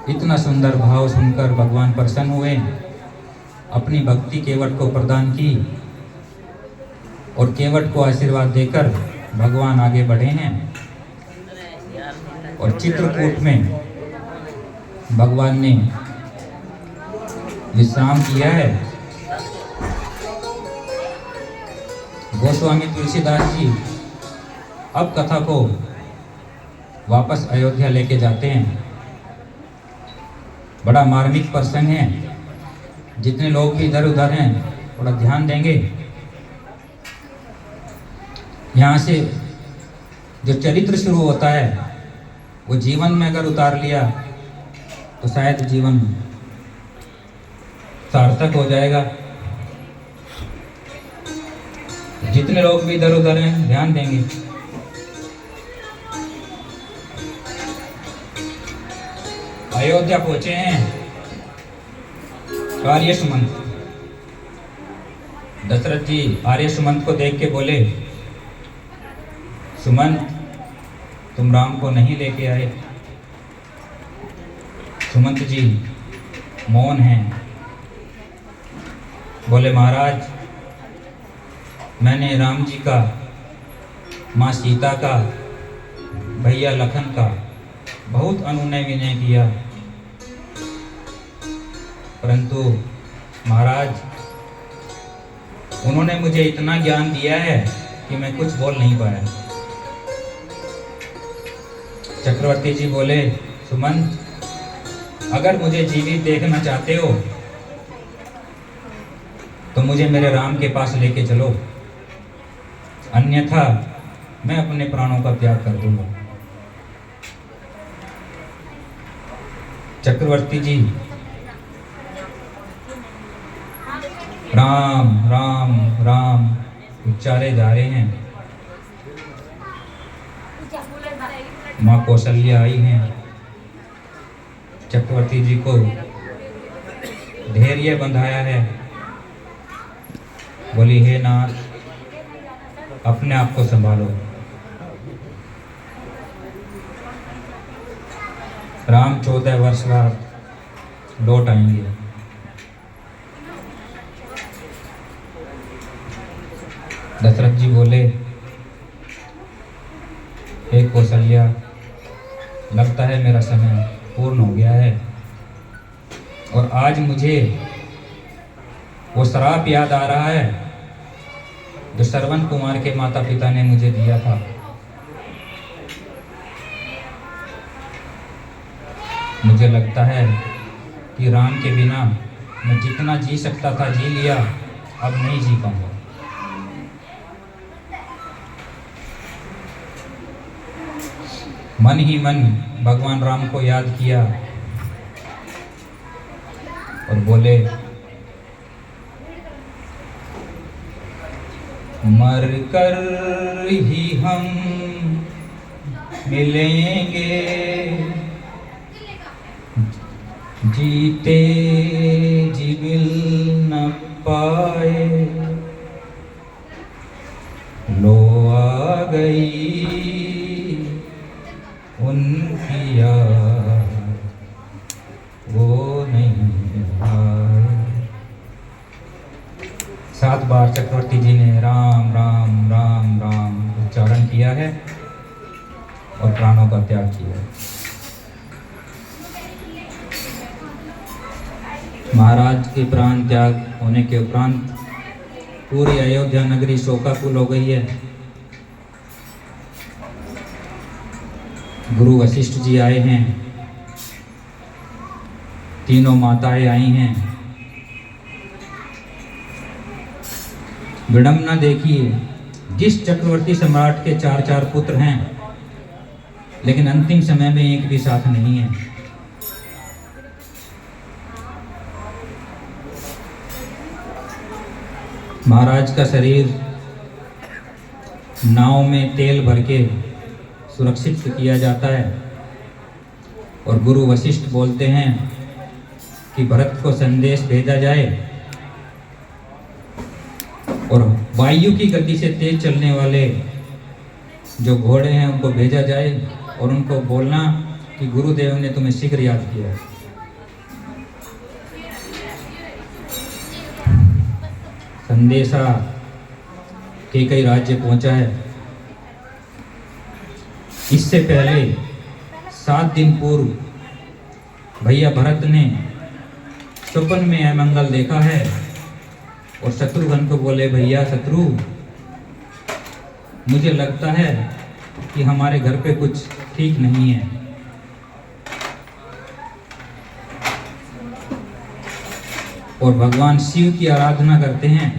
Speaker 1: इतना सुंदर भाव सुनकर भगवान प्रसन्न हुए, अपनी भक्ति केवट को प्रदान की और केवट को आशीर्वाद देकर भगवान आगे बढ़े हैं और चित्रकूट में भगवान ने विश्राम किया है। गोस्वामी तुलसीदास जी अब कथा को वापस अयोध्या लेके जाते हैं। बड़ा मार्मिक प्रसंग है, जितने लोग भी इधर उधर हैं थोड़ा ध्यान देंगे। यहाँ से जो चरित्र शुरू होता है वो जीवन में अगर उतार लिया तो शायद जीवन सार्थक हो जाएगा। जितने लोग भी इधर उधर हैं ध्यान देंगे। अयोध्या पहुंचे हैं आर्य सुमंत। दशरथ जी आर्य सुमंत को देख के बोले, सुमंत तुम राम को नहीं लेके आए। सुमंत जी मौन हैं। बोले, महाराज मैंने राम जी का, माँ सीता का, भैया लखन का बहुत अनुनय विनय किया, परंतु महाराज उन्होंने मुझे इतना ज्ञान दिया है कि मैं कुछ बोल नहीं पाया। चक्रवर्ती जी बोले, सुमंत अगर मुझे जीवित देखना चाहते हो तो मुझे मेरे राम के पास लेके चलो, अन्यथा मैं अपने प्राणों का त्याग कर दूंगा। चक्रवर्ती जी राम राम राम उच्चारे जा रहे हैं। माँ कौशल्या आई हैं। चक्रवर्ती जी को धैर्य बंधाया है। बोली, हे नाथ अपने आप को संभालो। राम 14 वर्ष बाद लौट आएंगे। दशरथ जी बोले, हे कौशल्या लगता है मेरा समय पूर्ण हो गया है और आज मुझे वो श्राप याद आ रहा है जो श्रवण कुमार के माता पिता ने मुझे दिया था। मुझे लगता है कि राम के बिना मैं जितना जी सकता था जी लिया, अब नहीं जी पाऊंगा। मन ही मन भगवान राम को याद किया और बोले, मर कर ही हम मिलेंगे, जीते जी मिल न पाए, लो आ गई उनकी याद, वो नहीं आए। 7 बार चक्रवर्ती जी ने राम राम राम राम उच्चारण किया है और प्राणों का त्याग किया है। महाराज के प्राण त्याग होने के उपरांत पूरी अयोध्या नगरी शोकाकुल हो गई है। गुरु वशिष्ठ जी आए हैं, तीनों माताएं आई हैं। विडंबना देखिए, जिस चक्रवर्ती सम्राट के 4 पुत्र हैं, लेकिन अंतिम समय में एक भी साथ नहीं है। महाराज का शरीर नाव में तेल भर के सुरक्षित किया जाता है और गुरु वशिष्ठ बोलते हैं कि भरत को संदेश भेजा जाए और वायु की गति से तेज चलने वाले जो घोड़े हैं उनको भेजा जाए और उनको बोलना कि गुरुदेव ने तुम्हें शीघ्र याद किया। संदेशा कैकेयी राज्य पहुंचा है। इससे पहले 7 दिन पूर्व भैया भरत ने स्वप्न में अमंगल देखा है और शत्रुघ्न को बोले, भैया शत्रु, मुझे लगता है कि हमारे घर पे कुछ ठीक नहीं है। और भगवान शिव की आराधना करते हैं।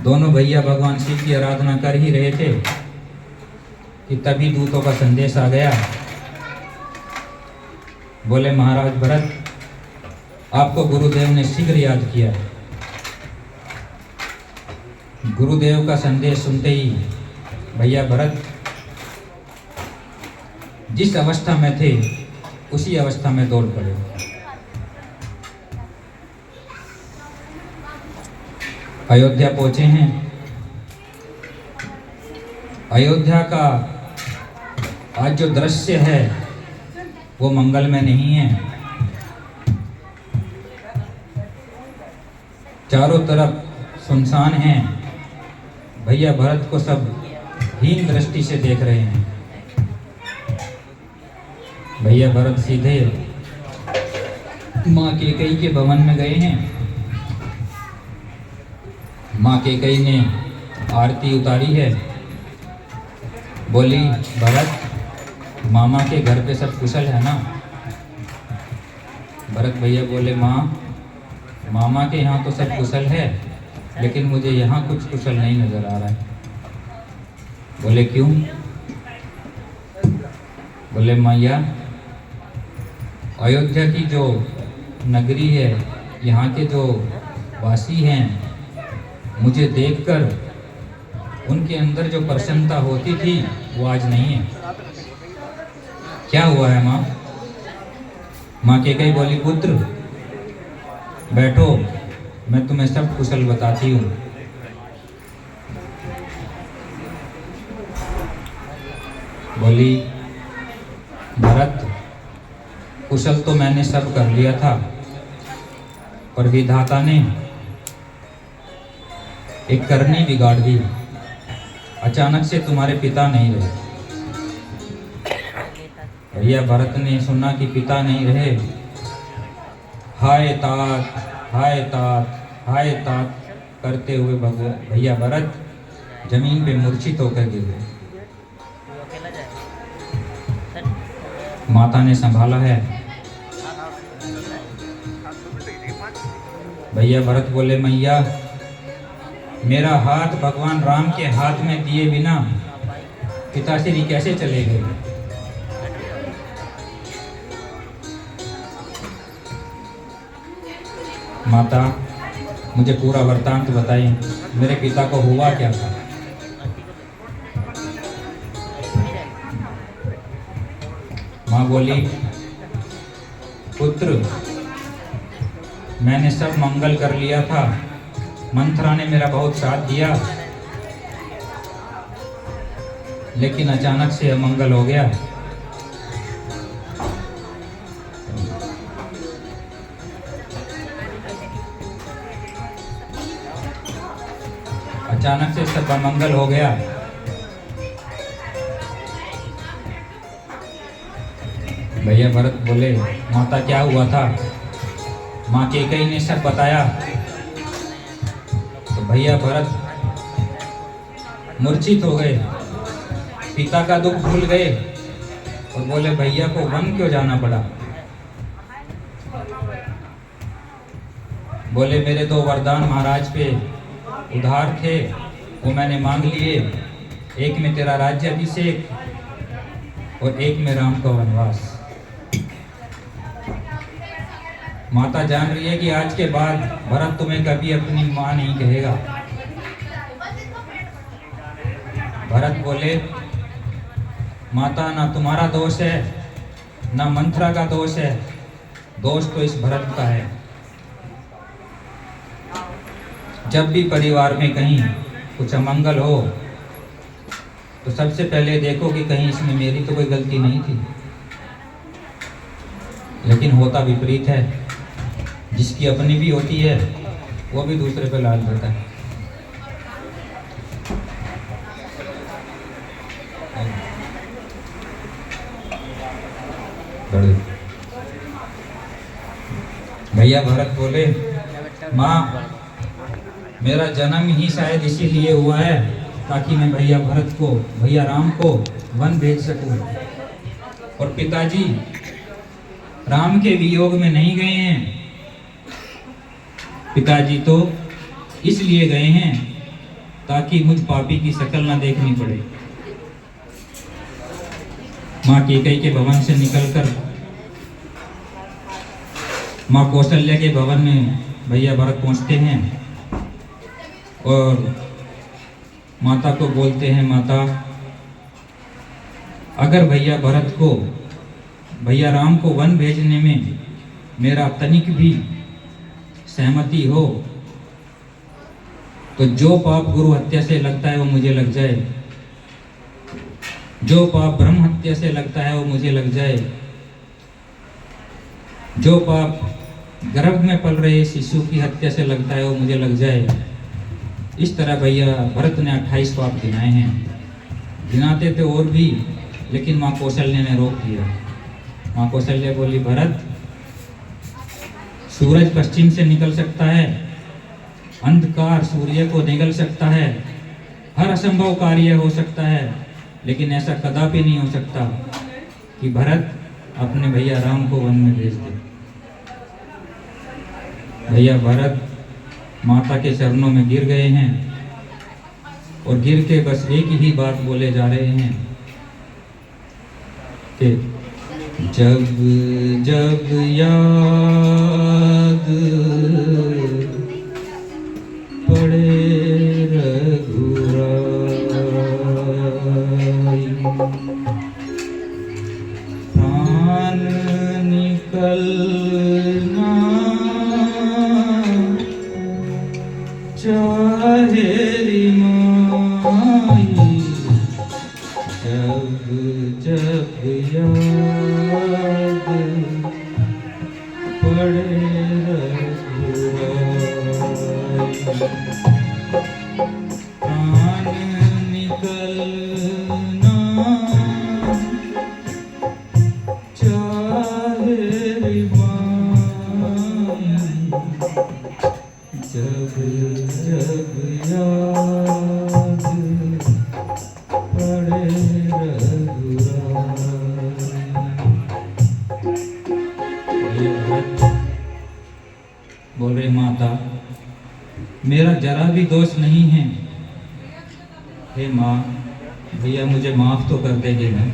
Speaker 1: दोनों भैया भगवान शिव की आराधना कर ही रहे थे कि तभी दूतों का संदेश आ गया। बोले, महाराज भरत, आपको गुरुदेव ने शीघ्र याद किया। गुरुदेव का संदेश सुनते ही भैया भरत जिस अवस्था में थे उसी अवस्था में दौड़ पड़े। अयोध्या पहुंचे हैं। अयोध्या का आज जो दृश्य है वो मंगलमय नहीं है। चारों तरफ सुनसान है। भैया भरत को सब हीन दृष्टि से देख रहे हैं। भैया भरत सीधे माँ कैकेयी के भवन में गए हैं। माँ कैकेयी ने आरती उतारी है। बोली, भरत, मामा के घर पे सब कुशल है ना? भरत भैया बोले, माँ, मामा के यहाँ तो सब कुशल है, लेकिन मुझे यहाँ कुछ कुशल नहीं नजर आ रहा है। बोले, क्यों? बोले, मैया, अयोध्या की जो नगरी है, यहाँ के जो वासी हैं, मुझे देखकर उनके अंदर जो प्रसन्नता होती थी वो आज नहीं है। क्या हुआ है माँ? माँ कैकेयी बोली, पुत्र बैठो, मैं तुम्हें सब कुशल बताती हूँ। बोली, भरत, कुशल तो मैंने सब कर लिया था, पर विधाता ने एक करनी बिगाड़ दी। अचानक से तुम्हारे पिता नहीं रहे। भैया भरत ने सुना कि पिता नहीं रहे। हाय तात, हाय तात, हाय तात करते हुए भैया भरत जमीन पे मूर्छित होकर गिर गए। माता ने संभाला है। भैया भरत बोले, मैया मेरा हाथ भगवान राम के हाथ में दिए बिना पिताश्री कैसे चले गए? माता मुझे पूरा वृत्तांत बताइए, मेरे पिता को हुआ क्या था? माँ बोली, पुत्र मैंने सब मंगल कर लिया था, मंथरा ने मेरा बहुत साथ दिया, लेकिन अचानक से अमंगल हो गया। अचानक से सब अमंगल हो गया। भैया भरत बोले, माता क्या हुआ था? माँ कैकेयी ने सब बताया। तो भैया भरत मूर्छित हो गए, पिता का दुख भूल गए और बोले, भैया को वन क्यों जाना पड़ा? बोले, मेरे दो वरदान महाराज पे उधार थे, वो मैंने मांग लिए, एक में तेरा राज्य अभिषेक और एक में राम का वनवास। माता जान रही है कि आज के बाद भरत तुम्हें कभी अपनी माँ नहीं कहेगा। भरत बोले, माता ना तुम्हारा दोष है ना मंथरा का दोष है, दोष तो इस भरत का है। जब भी परिवार में कहीं कुछ अमंगल हो तो सबसे पहले देखो कि कहीं इसमें मेरी तो कोई गलती नहीं थी, लेकिन होता विपरीत है। जिसकी अपनी भी होती है वो भी दूसरे पे लाल करता है। भैया भरत बोले, माँ मेरा जन्म ही शायद इसीलिए हुआ है ताकि मैं भैया भरत को, भैया राम को वन भेज सकूं। और पिताजी राम के वियोग में नहीं गए हैं, पिताजी तो इसलिए गए हैं ताकि मुझ पापी की शक्ल ना देखनी पड़े। माँ कैकेयी के भवन से निकलकर माँ कौशल्या के भवन में भैया भरत पहुंचते हैं और माता को बोलते हैं, माता अगर भैया भरत को, भैया राम को वन भेजने में मेरा तनिक भी सहमति हो तो जो पाप गुरु हत्या से लगता है वो मुझे लग जाए, जो पाप ब्रह्म हत्या से लगता है वो मुझे लग जाए, जो पाप गर्भ में पल रहे शिशु की हत्या से लगता है वो मुझे लग जाए। इस तरह भैया भरत ने 28 पाप गिनाए हैं। गिनाते थे और भी, लेकिन माँ कौशल्या ने रोक दिया। माँ कौशल्या बोली, भरत सूरज पश्चिम से निकल सकता है, अंधकार सूर्य को निगल सकता है, हर असंभव कार्य हो सकता है, लेकिन ऐसा कदापि नहीं हो सकता कि भरत अपने भैया राम को वन में भेज दे। भैया भरत माता के चरणों में गिर गए हैं और गिर के बस एक ही बात बोले जा रहे हैं कि जब जब याद पड़े रघुराई, प्राण निकलना चाहे रे माई, जब जब याद पड़े रघुराई, प्राण निकलना चाहे रे माई, जब जब याद पड़े रघुराई। बोल रहे, माता मेरा जरा भी दोष नहीं है। हे माँ, भैया मुझे माफ तो कर देगी ना।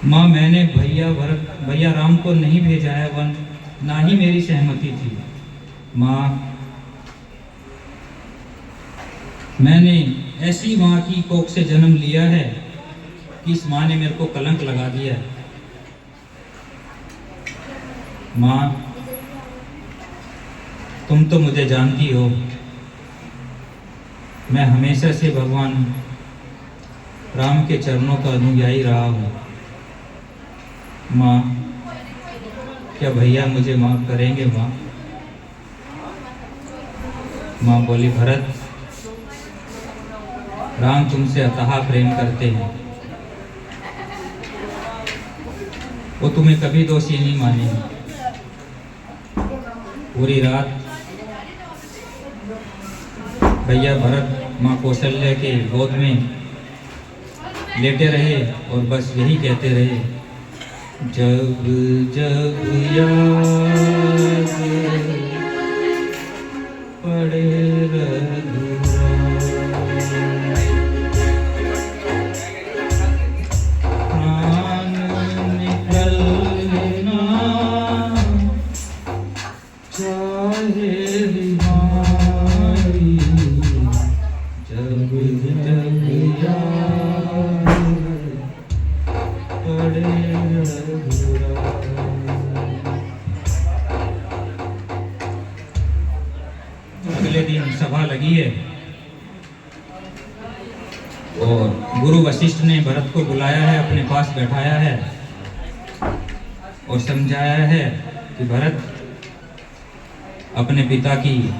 Speaker 1: माँ, मैंने भैया राम को नहीं भेजा है वन, ना ही मेरी सहमति थी। माँ, मैंने ऐसी माँ की कोख से जन्म लिया है कि इस माँ ने मेरे को कलंक लगा दिया है। माँ, तुम तो मुझे जानती हो, मैं हमेशा से भगवान राम के चरणों का अनुयायी रहा हूँ। माँ, क्या भैया मुझे माफ करेंगे? माँ, माँ बोली, भरत, राम तुमसे अथाह प्रेम करते हैं, वो तुम्हें कभी दोषी नहीं मानेंगे। पूरी रात भैया भरत माँ कौशल्या के गोद में लेटे रहे और बस यही कहते रहे, जब जब याद पड़े रघुराई, प्राण निकलना चाहे रिहाई, जब जब याद पड़े रघुराई। अगले दिन सभा लगी है और गुरु वशिष्ठ ने भरत को बुलाया है, अपने पास बैठाया है और समझाया है कि भरत, अपने पिता की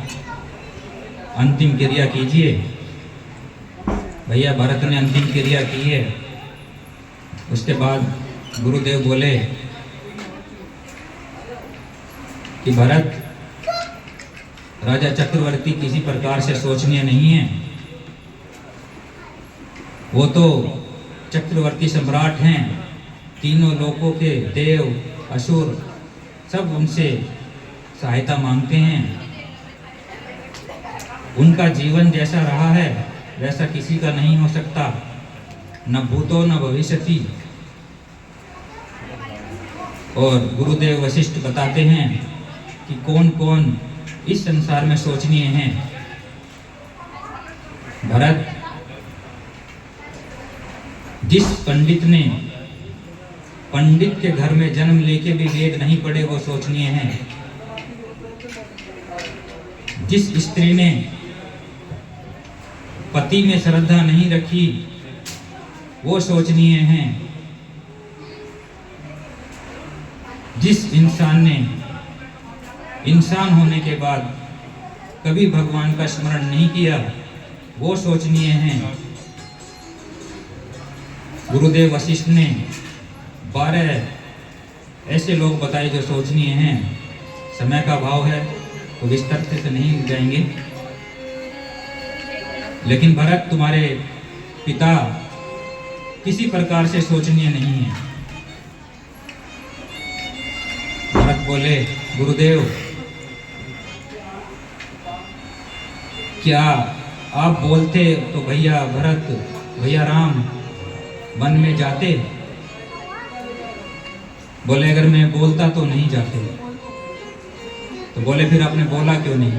Speaker 1: अंतिम क्रिया कीजिए। भैया भरत ने अंतिम क्रिया की है। उसके बाद गुरुदेव बोले कि भरत, राजा चक्रवर्ती किसी प्रकार से सोचनीय नहीं है, वो तो चक्रवर्ती सम्राट हैं, तीनों लोकों के देव असुर सब उनसे सहायता मांगते हैं। उनका जीवन जैसा रहा है वैसा किसी का नहीं हो सकता, न भूतो न भविष्यति। और गुरुदेव वशिष्ठ बताते हैं कि कौन कौन इस संसार में सोचनीय हैं। भरत, जिस पंडित के घर में जन्म लेके भी वेद नहीं पढ़े वो सोचनीय हैं। जिस स्त्री ने पति में श्रद्धा नहीं रखी वो सोचनीय हैं। जिस इंसान ने इंसान होने के बाद कभी भगवान का स्मरण नहीं किया वो सोचनीय हैं। गुरुदेव वशिष्ठ ने 12 ऐसे लोग बताए जो सोचनीय हैं। समय का अभाव है तो विस्तार से नहीं जाएंगे, लेकिन भरत, तुम्हारे पिता किसी प्रकार से सोचनीय नहीं है। भरत बोले, गुरुदेव, क्या आप बोलते तो भैया भरत, भैया राम वन में जाते? बोले, अगर मैं बोलता तो नहीं जाते। तो बोले, फिर आपने बोला क्यों नहीं?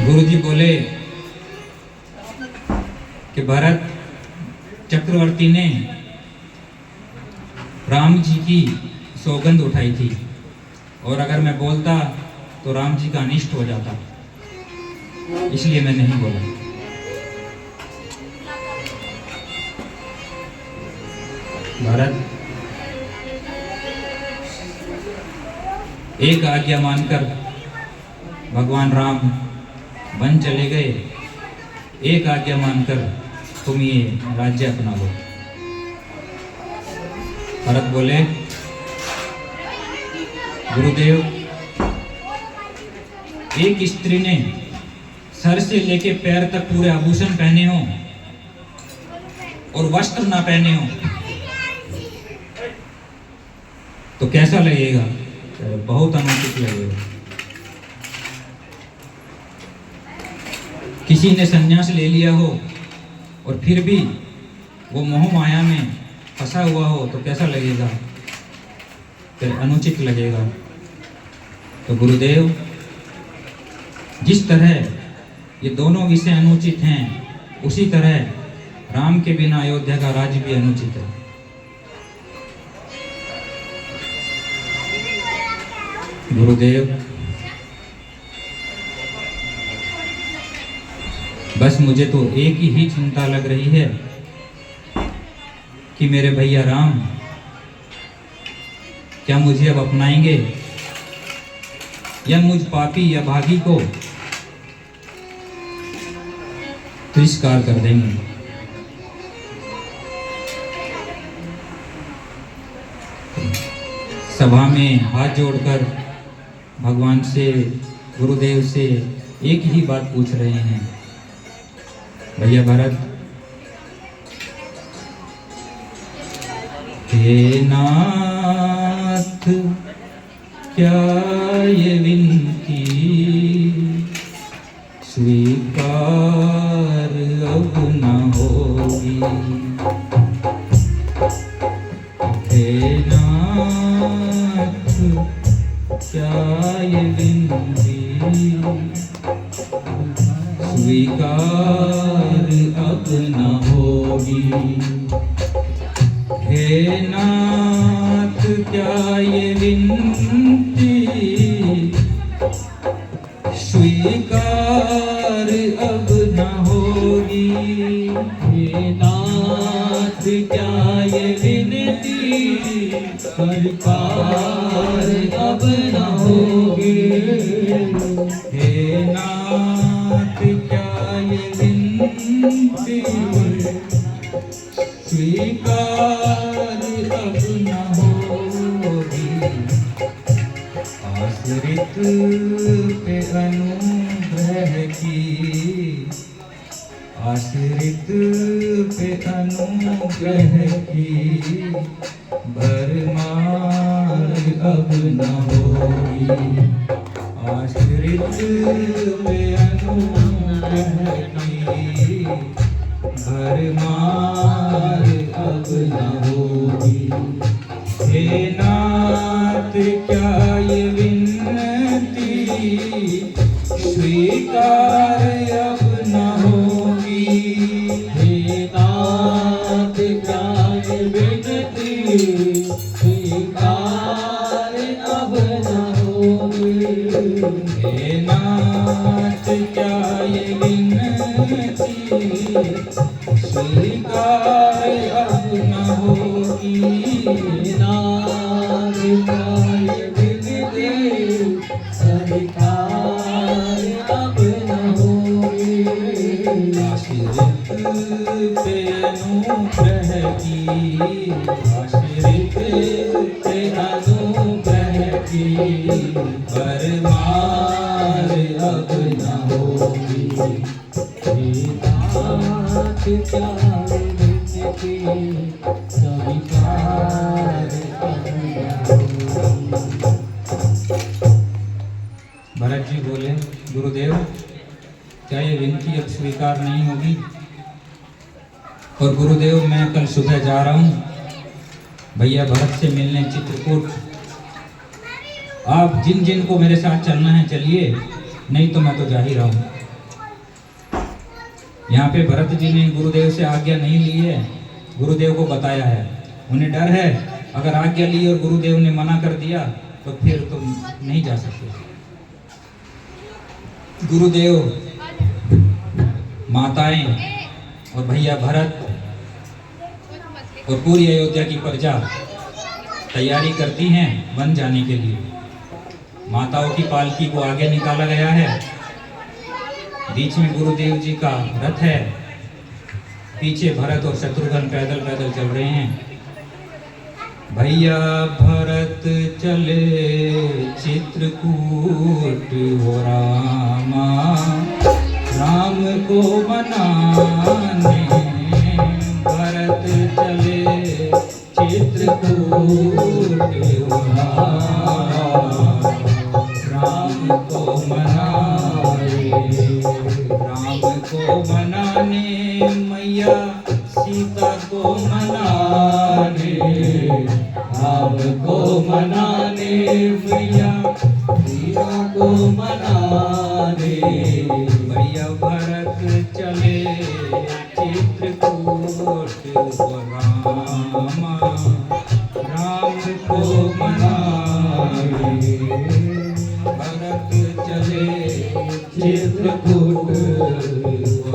Speaker 1: गुरुजी बोले कि भरत, चक्रवर्ती ने राम जी की सौगंध उठाई थी और अगर मैं बोलता तो राम जी का अनिष्ट हो जाता, इसलिए मैं नहीं बोला। भरत, एक आज्ञा मानकर भगवान राम वन चले गए। एक आज्ञा मानकर तुम ये राज्य अपना लो। भरत बोले, गुरुदेव, एक स्त्री ने सर से लेके पैर तक पूरे आभूषण पहने हो और वस्त्र ना पहने हो तो कैसा लगेगा? बहुत अनुचित लगेगा। किसी ने संन्यास ले लिया हो और फिर भी वो मोह माया में फंसा हुआ हो तो कैसा लगेगा? फिर अनुचित लगेगा। तो गुरुदेव, जिस तरह ये दोनों विषय अनुचित हैं, उसी तरह राम के बिना अयोध्या का राज्य भी अनुचित है। गुरुदेव, बस मुझे तो एक ही चिंता लग रही है कि मेरे भैया राम क्या मुझे अब अपनाएंगे या मुझ पापी या भागी को तिरस्कार कर देंगे। सभा में हाथ जोड़कर भगवान से, गुरुदेव से एक ही बात पूछ रहे हैं, भैया भरत, हे नाथ क्या ये विनती स्वीकार अब न होगी? हे नाथ क्या ये विनती स्वीकार अब न होगी? हे नाथ क्या ये विनती स्वीकार अब न होगी? हे नाथ क्या ये विनती स्वीकार अब न होगी? हे नाथ क्या ये विनती स्वीकार अब न होगी? आश्रित पे अनुग्रह की, आश्रित पे अनुग्रह की भरमार अब न होगी? आश्रित पे अनुग्रह की भरमार अब न होगी? हे नाथ क्या ये विनती स्वीकार अब न होगी? हे नाथ क्या ये विनती स्वीकार अब न होगी? हे नाथ क्या ये विनती स्वीकार अब न होगी? नाथ क्या ये विनती स्वीकार अब न होगी? आश्रित पे अनुग्रह की, आश्रित पे अनुग्रह की भरमार अब न होगी? नाथ क्या विनती स्वीकार अब न होगी? भरत जी बोले, गुरुदेव क्या ये विनती अब स्वीकार नहीं होगी? और गुरुदेव, मैं कल सुबह जा रहा हूँ भैया भरत से मिलने चित्रकूट। आप जिन जिन को मेरे साथ चलना है चलिए, नहीं तो मैं तो जा ही रहा हूँ। यहाँ पे भरत जी ने गुरुदेव से आज्ञा नहीं ली है, गुरुदेव को बताया है। उन्हें डर है अगर आज्ञा ली और गुरुदेव ने मना कर दिया तो फिर तुम नहीं जा सकते। गुरुदेव, माताएं और भैया भरत और पूरी अयोध्या की प्रजा तैयारी करती हैं वन जाने के लिए। माताओं की पालकी को आगे निकाला गया है, बीच में गुरुदेव जी का रथ है, पीछे भरत और शत्रुघ्न पैदल पैदल चल रहे हैं। भैया भरत चले चित्रकूट हो रामा, राम को मनाने। भरत चले चित्रकूट हो रामा, मनाने, मैया सीता को मनाने, राम को मनाने, मैया सीता को मनाने, भैया भरत चले चित्रकूट, रामा राम को मनाने, भरत चले चित्रकूट,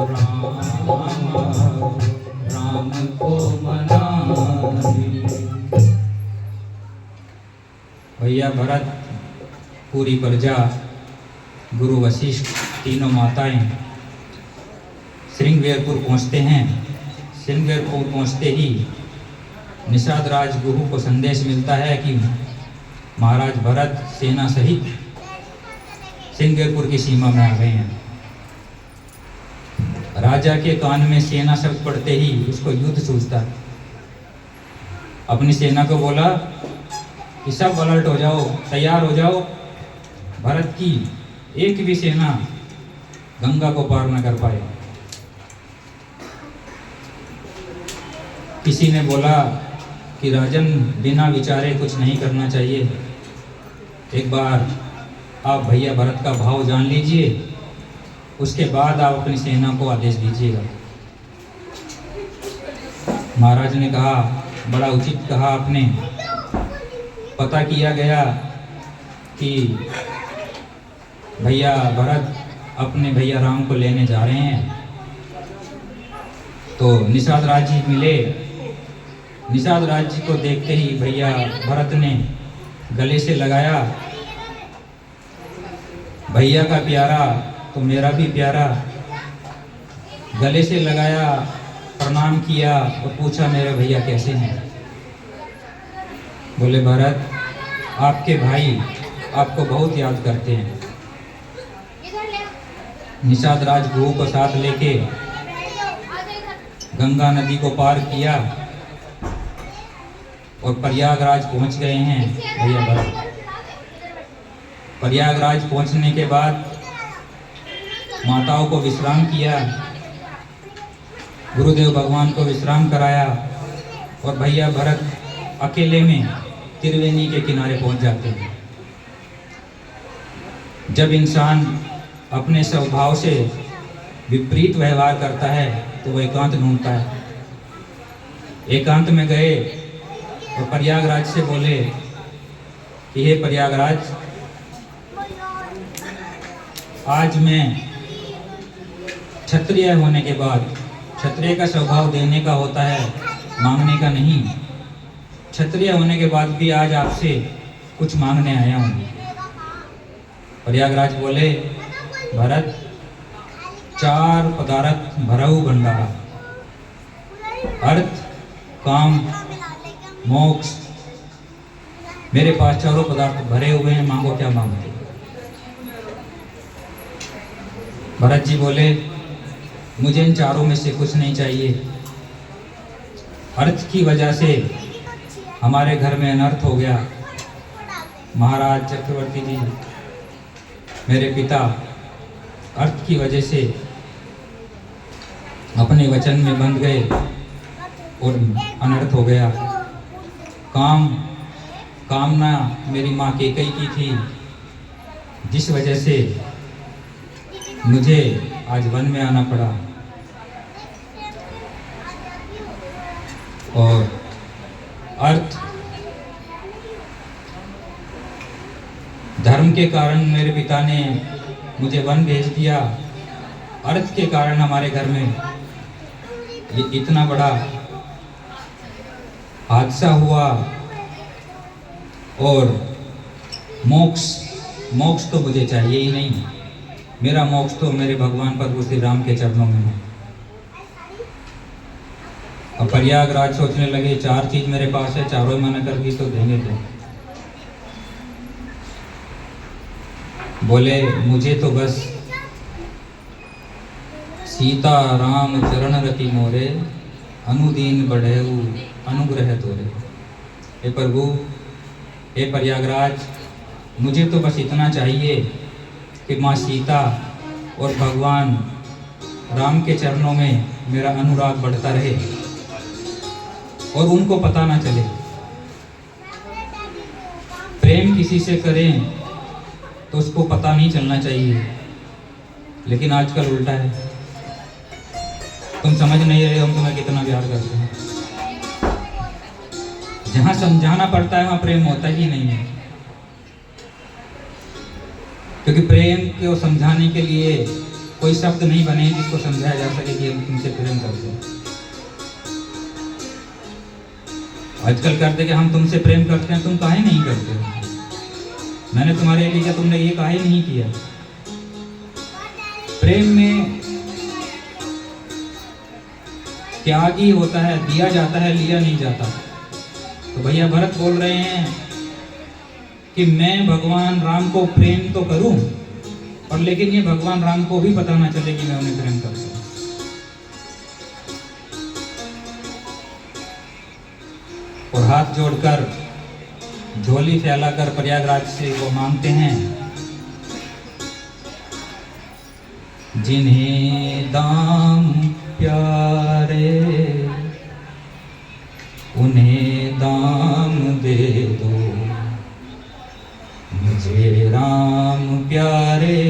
Speaker 1: रामा राम को मनाने। भैया भरत, पूरी प्रजा, गुरु वशिष्ठ, तीनों माताएं श्रृंगवेरपुर पहुंचते हैं। श्रृंगवेरपुर पहुंचते ही निषाद राज गुरु को संदेश मिलता है कि महाराज भरत सेना सहित श्रृंगवेरपुर की सीमा में आ गए हैं। राजा के कान में सेना शब्द पड़ते ही उसको युद्ध सूझता है। अपनी सेना को बोला कि सब अलर्ट हो जाओ, तैयार हो जाओ, भरत की एक भी सेना गंगा को पार न कर पाए। किसी ने बोला कि राजन, बिना विचारे कुछ नहीं करना चाहिए, एक बार आप भैया भरत का भाव जान लीजिए, उसके बाद आप अपनी सेना को आदेश दीजिएगा। महाराज ने कहा, बड़ा उचित कहा आपने। पता किया गया कि भैया भरत अपने भैया राम को लेने जा रहे हैं। तो निषाद राज जी मिले। निषाद राज जी को देखते ही भैया भरत ने गले से लगाया, भैया का प्यारा तो मेरा भी प्यारा, गले से लगाया, प्रणाम किया और पूछा मेरे भैया कैसे हैं। बोले भरत, आपके भाई आपको बहुत याद करते हैं। निषाद राज गुरु को साथ लेके गंगा नदी को पार किया और प्रयागराज पहुंच गए हैं भैया भरत। प्रयागराज पहुंचने के बाद माताओं को विश्राम किया, गुरुदेव भगवान को विश्राम कराया और भैया भरत अकेले में त्रिवेणी के किनारे पहुंच जाते हैं। जब इंसान अपने स्वभाव से विपरीत व्यवहार करता है तो वह एकांत ढूंढता है। एकांत में गए और प्रयागराज से बोले कि हे प्रयागराज, आज मैं क्षत्रिय होने के बाद, क्षत्रिय का स्वभाव देने का होता है, मांगने का नहीं। क्षत्रिय होने के बाद भी आज आपसे कुछ मांगने आया हूँ। प्रयागराज बोले, भरत, 4 पदार्थ भरऊ भंडारा, अर्थ, काम, मोक्ष, मेरे पास चारों पदार्थ भरे हुए हैं, मांगो क्या मांगते। भरत जी बोले, मुझे इन चारों में से कुछ नहीं चाहिए। अर्थ की वजह से हमारे घर में अनर्थ हो गया। महाराज चक्रवर्ती जी, मेरे पिता अर्थ की वजह से अपने वचन में बंध गए और अनर्थ हो गया। कामना मेरी माँ कैकेयी की थी, जिस वजह से मुझे आज वन में आना पड़ा। और अर्थ, धर्म के कारण मेरे पिता ने मुझे वन भेज दिया। अर्थ के कारण हमारे घर में ये इतना बड़ा हादसा हुआ। और मोक्ष तो मुझे चाहिए ही नहीं। मेरा मोक्ष तो मेरे भगवान प्रभु श्री राम के चरणों में है। अब प्रयागराज सोचने लगे, 4 चीज मेरे पास है, चारों मना कर दी तो देंगे तो। बोले, मुझे तो बस सीता राम चरण रति मोरे, अनुदीन बढ़ेऊ अनुग्रह तोरे। हे प्रभु, हे प्रयागराज, मुझे तो बस इतना चाहिए कि माँ सीता और भगवान राम के चरणों में मेरा अनुराग बढ़ता रहे और उनको पता ना चले। प्रेम किसी से करें तो उसको पता नहीं चलना चाहिए, लेकिन आजकल उल्टा है। तुम समझ नहीं रहे हम तुम्हें कितना प्यार करते हैं। जहां समझाना पड़ता है वहां प्रेम होता ही नहीं है, क्योंकि प्रेम को समझाने के लिए कोई शब्द नहीं बने जिसको समझाया जा सके कि हम तुमसे प्रेम करते हैं। आजकल करते कि हम तुमसे प्रेम करते हैं, तुम काहे नहीं करते? मैंने तुम्हारे लिए किया, तुमने ये काहे नहीं किया? प्रेम में त्याग ही होता है, दिया जाता है, लिया नहीं जाता। तो भैया भरत बोल रहे हैं कि मैं भगवान राम को प्रेम तो करूं, और लेकिन ये भगवान राम को भी पता ना चले कि मैं उन्हें प्रेम करता हूं। और हाथ जोड़कर झोली फैलाकर प्रयागराज से वो मांगते हैं, जिन्हें दाम प्यारे उन्हें दाम दे दो, मुझे राम प्यारे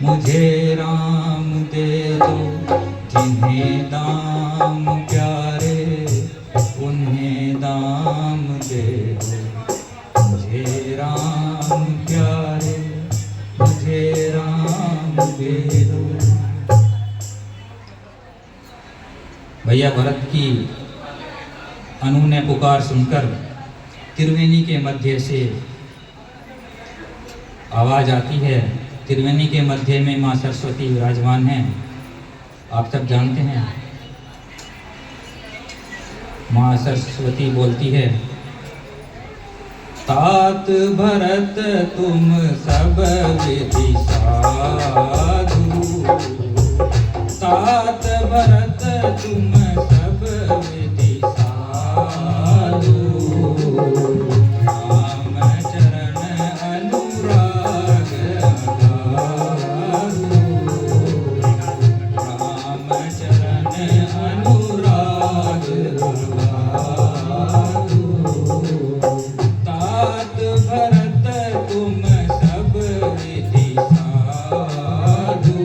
Speaker 1: मुझे राम दे दो, जिन्हें दाम प्यारे उन्हें दाम दे दो, मुझे राम प्यारे मुझे राम दे दो। भैया भरत की अनूने पुकार सुनकर त्रिवेणी के मध्य से आवाज आती है। त्रिवेणी के मध्य में माँ सरस्वती विराजमान हैं, आप सब जानते हैं। माँ सरस्वती बोलती है, तात भरत तुम सब विधि साधु, तात भरत तुम सब विधि साधु, राम चरण अनुराग अगाधु, राम चरण अनुराग अगाधु, तात भरत तुम सब विधि साधु,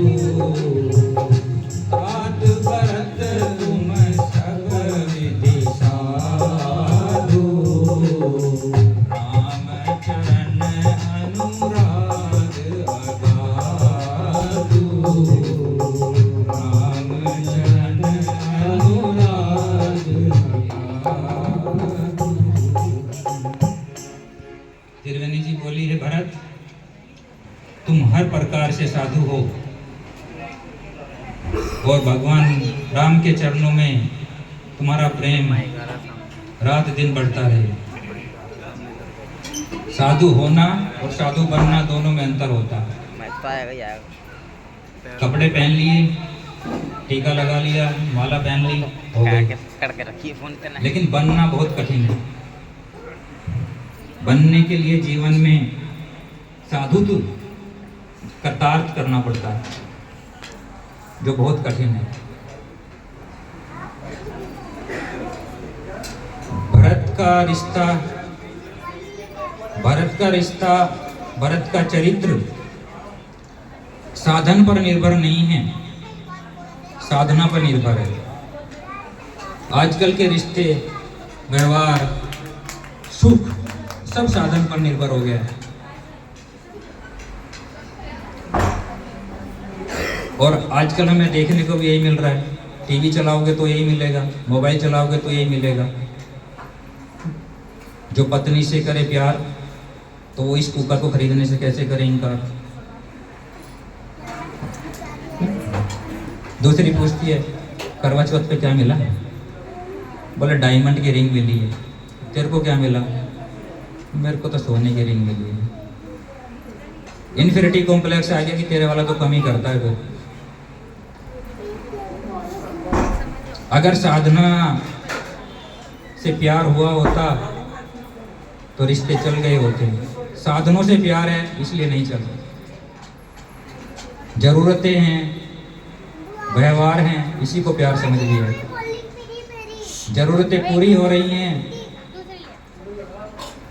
Speaker 1: तात भरत तुम सब विधि साधु, राम चरण अनुराग अगाधु, राम चरण अनुराग अगाधु। त्रिवेणी जी बोली है, भरत तुम हर प्रकार से साधु हो और भगवान राम के चरणों में तुम्हारा प्रेम रात दिन बढ़ता रहे। साधु होना और साधु बनना दोनों में अंतर होता है। कपड़े पहन लिए, टीका लगा लिया, माला पहन ली, हो गई, लेकिन बनना बहुत कठिन है। बनने के लिए जीवन में साधुत्व कर्तार्थ करना पड़ता है, जो बहुत कठिन है। भरत का रिश्ता, भरत का चरित्र साधन पर निर्भर नहीं है, साधना पर निर्भर है। आजकल के रिश्ते, व्यवहार, सुख सब साधन पर निर्भर हो गया है। और आजकल हमें देखने को भी यही मिल रहा है। टीवी चलाओगे तो यही मिलेगा, मोबाइल चलाओगे तो यही मिलेगा। जो पत्नी से करे प्यार तो वो इस कुकर को खरीदने से कैसे करे इनकार। दूसरी पूछती है, करवा चौथ पे क्या मिला? बोले डायमंड की रिंग मिली है। तेरे को क्या मिला? मेरे को तो सोने की रिंग मिली है। इन्फिनिटी कॉम्प्लेक्स आ गया कि तेरे वाला तो कम ही करता है। फिर अगर साधना से प्यार हुआ होता तो रिश्ते चल गए होते। साधनों से प्यार है इसलिए नहीं चल रहा। जरूरतें हैं, व्यवहार हैं, इसी को प्यार समझिए। जरूरतें पूरी हो रही हैं,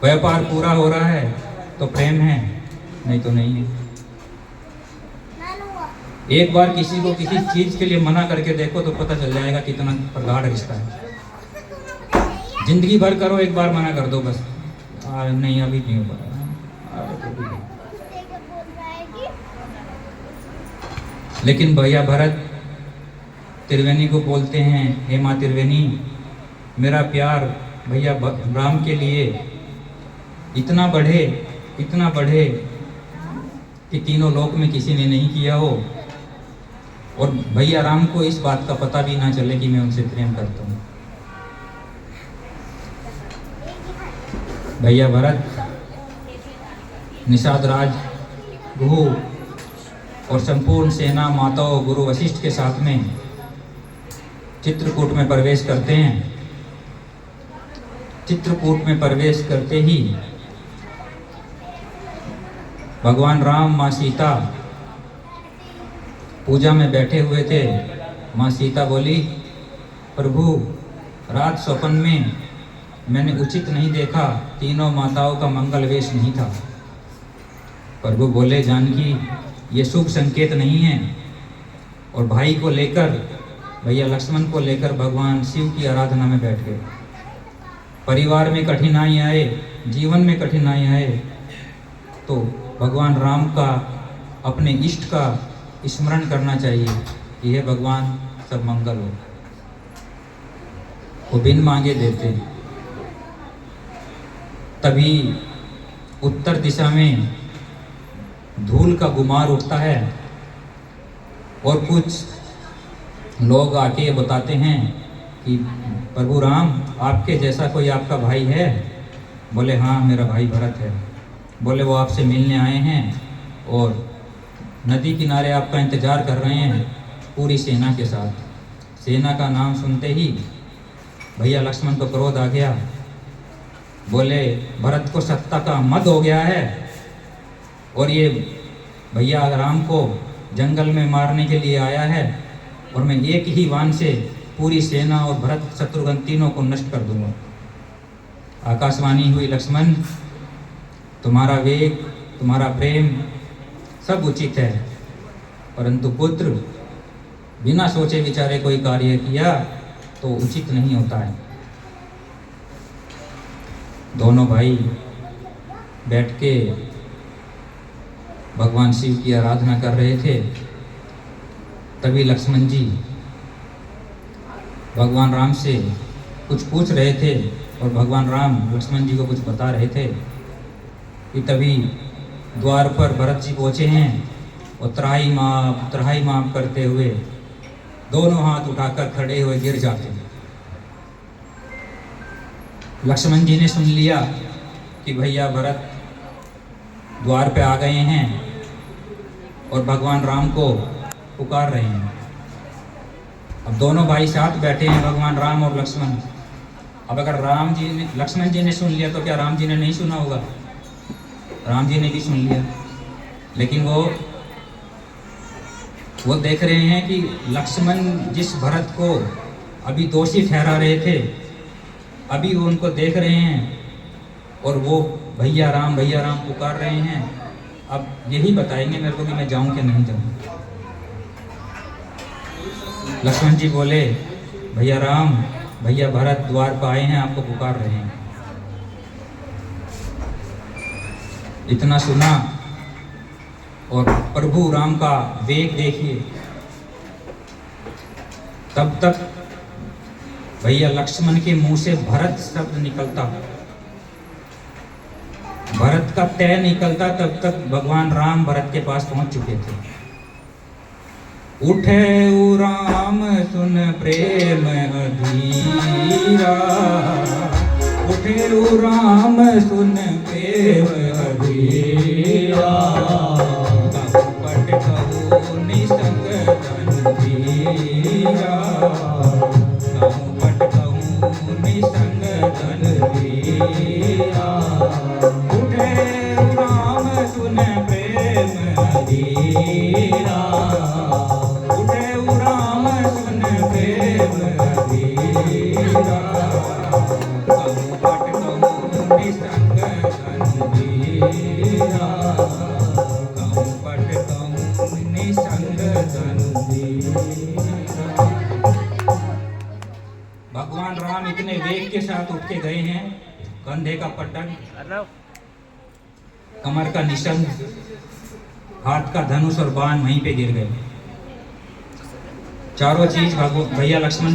Speaker 1: व्यापार पूरा हो रहा है तो प्रेम है, नहीं तो नहीं है। एक बार किसी को किसी चीज के लिए मना करके देखो तो पता चल जाएगा कितना प्रगाढ़ रिश्ता है। जिंदगी भर करो, एक बार मना कर दो बस, नहीं अभी नहीं हो पाया। लेकिन भैया भरत त्रिवेणी को बोलते हैं, हे माँ त्रिवेणी, मेरा प्यार भैया राम के लिए इतना बढ़े कि तीनों लोक में किसी ने नहीं किया हो, और भैया राम को इस बात का पता भी ना चले कि मैं उनसे प्रेम करता हूँ। भैया भरत निषाद राज गुरु और संपूर्ण सेना माताओं गुरु वशिष्ठ के साथ में चित्रकूट में प्रवेश करते हैं। चित्रकूट में प्रवेश करते ही भगवान राम माँ सीता पूजा में बैठे हुए थे। माँ सीता बोली, प्रभु रात स्वप्न में मैंने उचित नहीं देखा, तीनों माताओं का मंगल वेश नहीं था। प्रभु बोले, जानकी ये शुभ संकेत नहीं है। और भाई को लेकर, भैया लक्ष्मण को लेकर भगवान शिव की आराधना में बैठ गए। परिवार में कठिनाई आए, जीवन में कठिनाई आए तो भगवान राम का, अपने इष्ट का स्मरण करना चाहिए कि हे भगवान सब मंगल हो। वो बिन मांगे देते। तभी उत्तर दिशा में धूल का गुमार उठता है और कुछ लोग आके बताते हैं कि प्रभु राम, आपके जैसा कोई आपका भाई है? बोले, हाँ मेरा भाई भरत है। बोले, वो आपसे मिलने आए हैं और नदी किनारे आपका इंतजार कर रहे हैं पूरी सेना के साथ। सेना का नाम सुनते ही भैया लक्ष्मण को क्रोध आ गया। बोले, भरत को सत्ता का मद हो गया है और ये भैया राम को जंगल में मारने के लिए आया है, और मैं एक ही वाण से पूरी सेना और भरत शत्रुघ्न तीनों को नष्ट कर दूंगा। आकाशवाणी हुई, लक्ष्मण तुम्हारा वेग, तुम्हारा प्रेम सब उचित है, परंतु पुत्र बिना सोचे विचारे कोई कार्य किया तो उचित नहीं होता है। दोनों भाई बैठ के भगवान शिव की आराधना कर रहे थे। तभी लक्ष्मण जी भगवान राम से कुछ पूछ रहे थे और भगवान राम लक्ष्मण जी को कुछ बता रहे थे कि तभी द्वार पर भरत जी पहुँचे हैं और त्राही माप करते हुए दोनों हाथ उठाकर खड़े हुए गिर जाते हैं। लक्ष्मण जी ने सुन लिया कि भैया भरत द्वार पे आ गए हैं और भगवान राम को पुकार रहे हैं। अब दोनों भाई साथ बैठे हैं, भगवान राम और लक्ष्मण। अब अगर लक्ष्मण जी ने सुन लिया तो क्या राम जी ने नहीं सुना होगा? राम जी ने भी सुन लिया, लेकिन वो देख रहे हैं कि लक्ष्मण जिस भरत को अभी दोषी ठहरा रहे थे, अभी वो उनको देख रहे हैं और वो भैया राम पुकार रहे हैं। अब यही बताएंगे मेरे को कि मैं जाऊं कि नहीं जाऊं। लक्ष्मण जी बोले, भैया राम, भैया भरत द्वार पर आए हैं, आपको पुकार रहे हैं। इतना सुना और प्रभु राम का वेग देखिए। तब तक भैया लक्ष्मण के मुंह से भरत शब्द निकलता, भरत का तय निकलता, तब तक भगवान राम भरत के पास पहुंच चुके थे। उठे राम सुन प्रेम अधीरा, उठे राम सुन प्रेम अधीरा, पट कहू निसंग धीरा, पट कहू निसंग धीरा, उठे राम सुन प्रेम अधीरा, उठे राम इतने वेग के साथ उठ के गए हैं, कंधे का पट्टन,
Speaker 2: अर्नव
Speaker 1: कमर का निशान, हाथ का धनुष और बाण वहीं पे गिर गए। चारों चीज भैया लक्ष्मण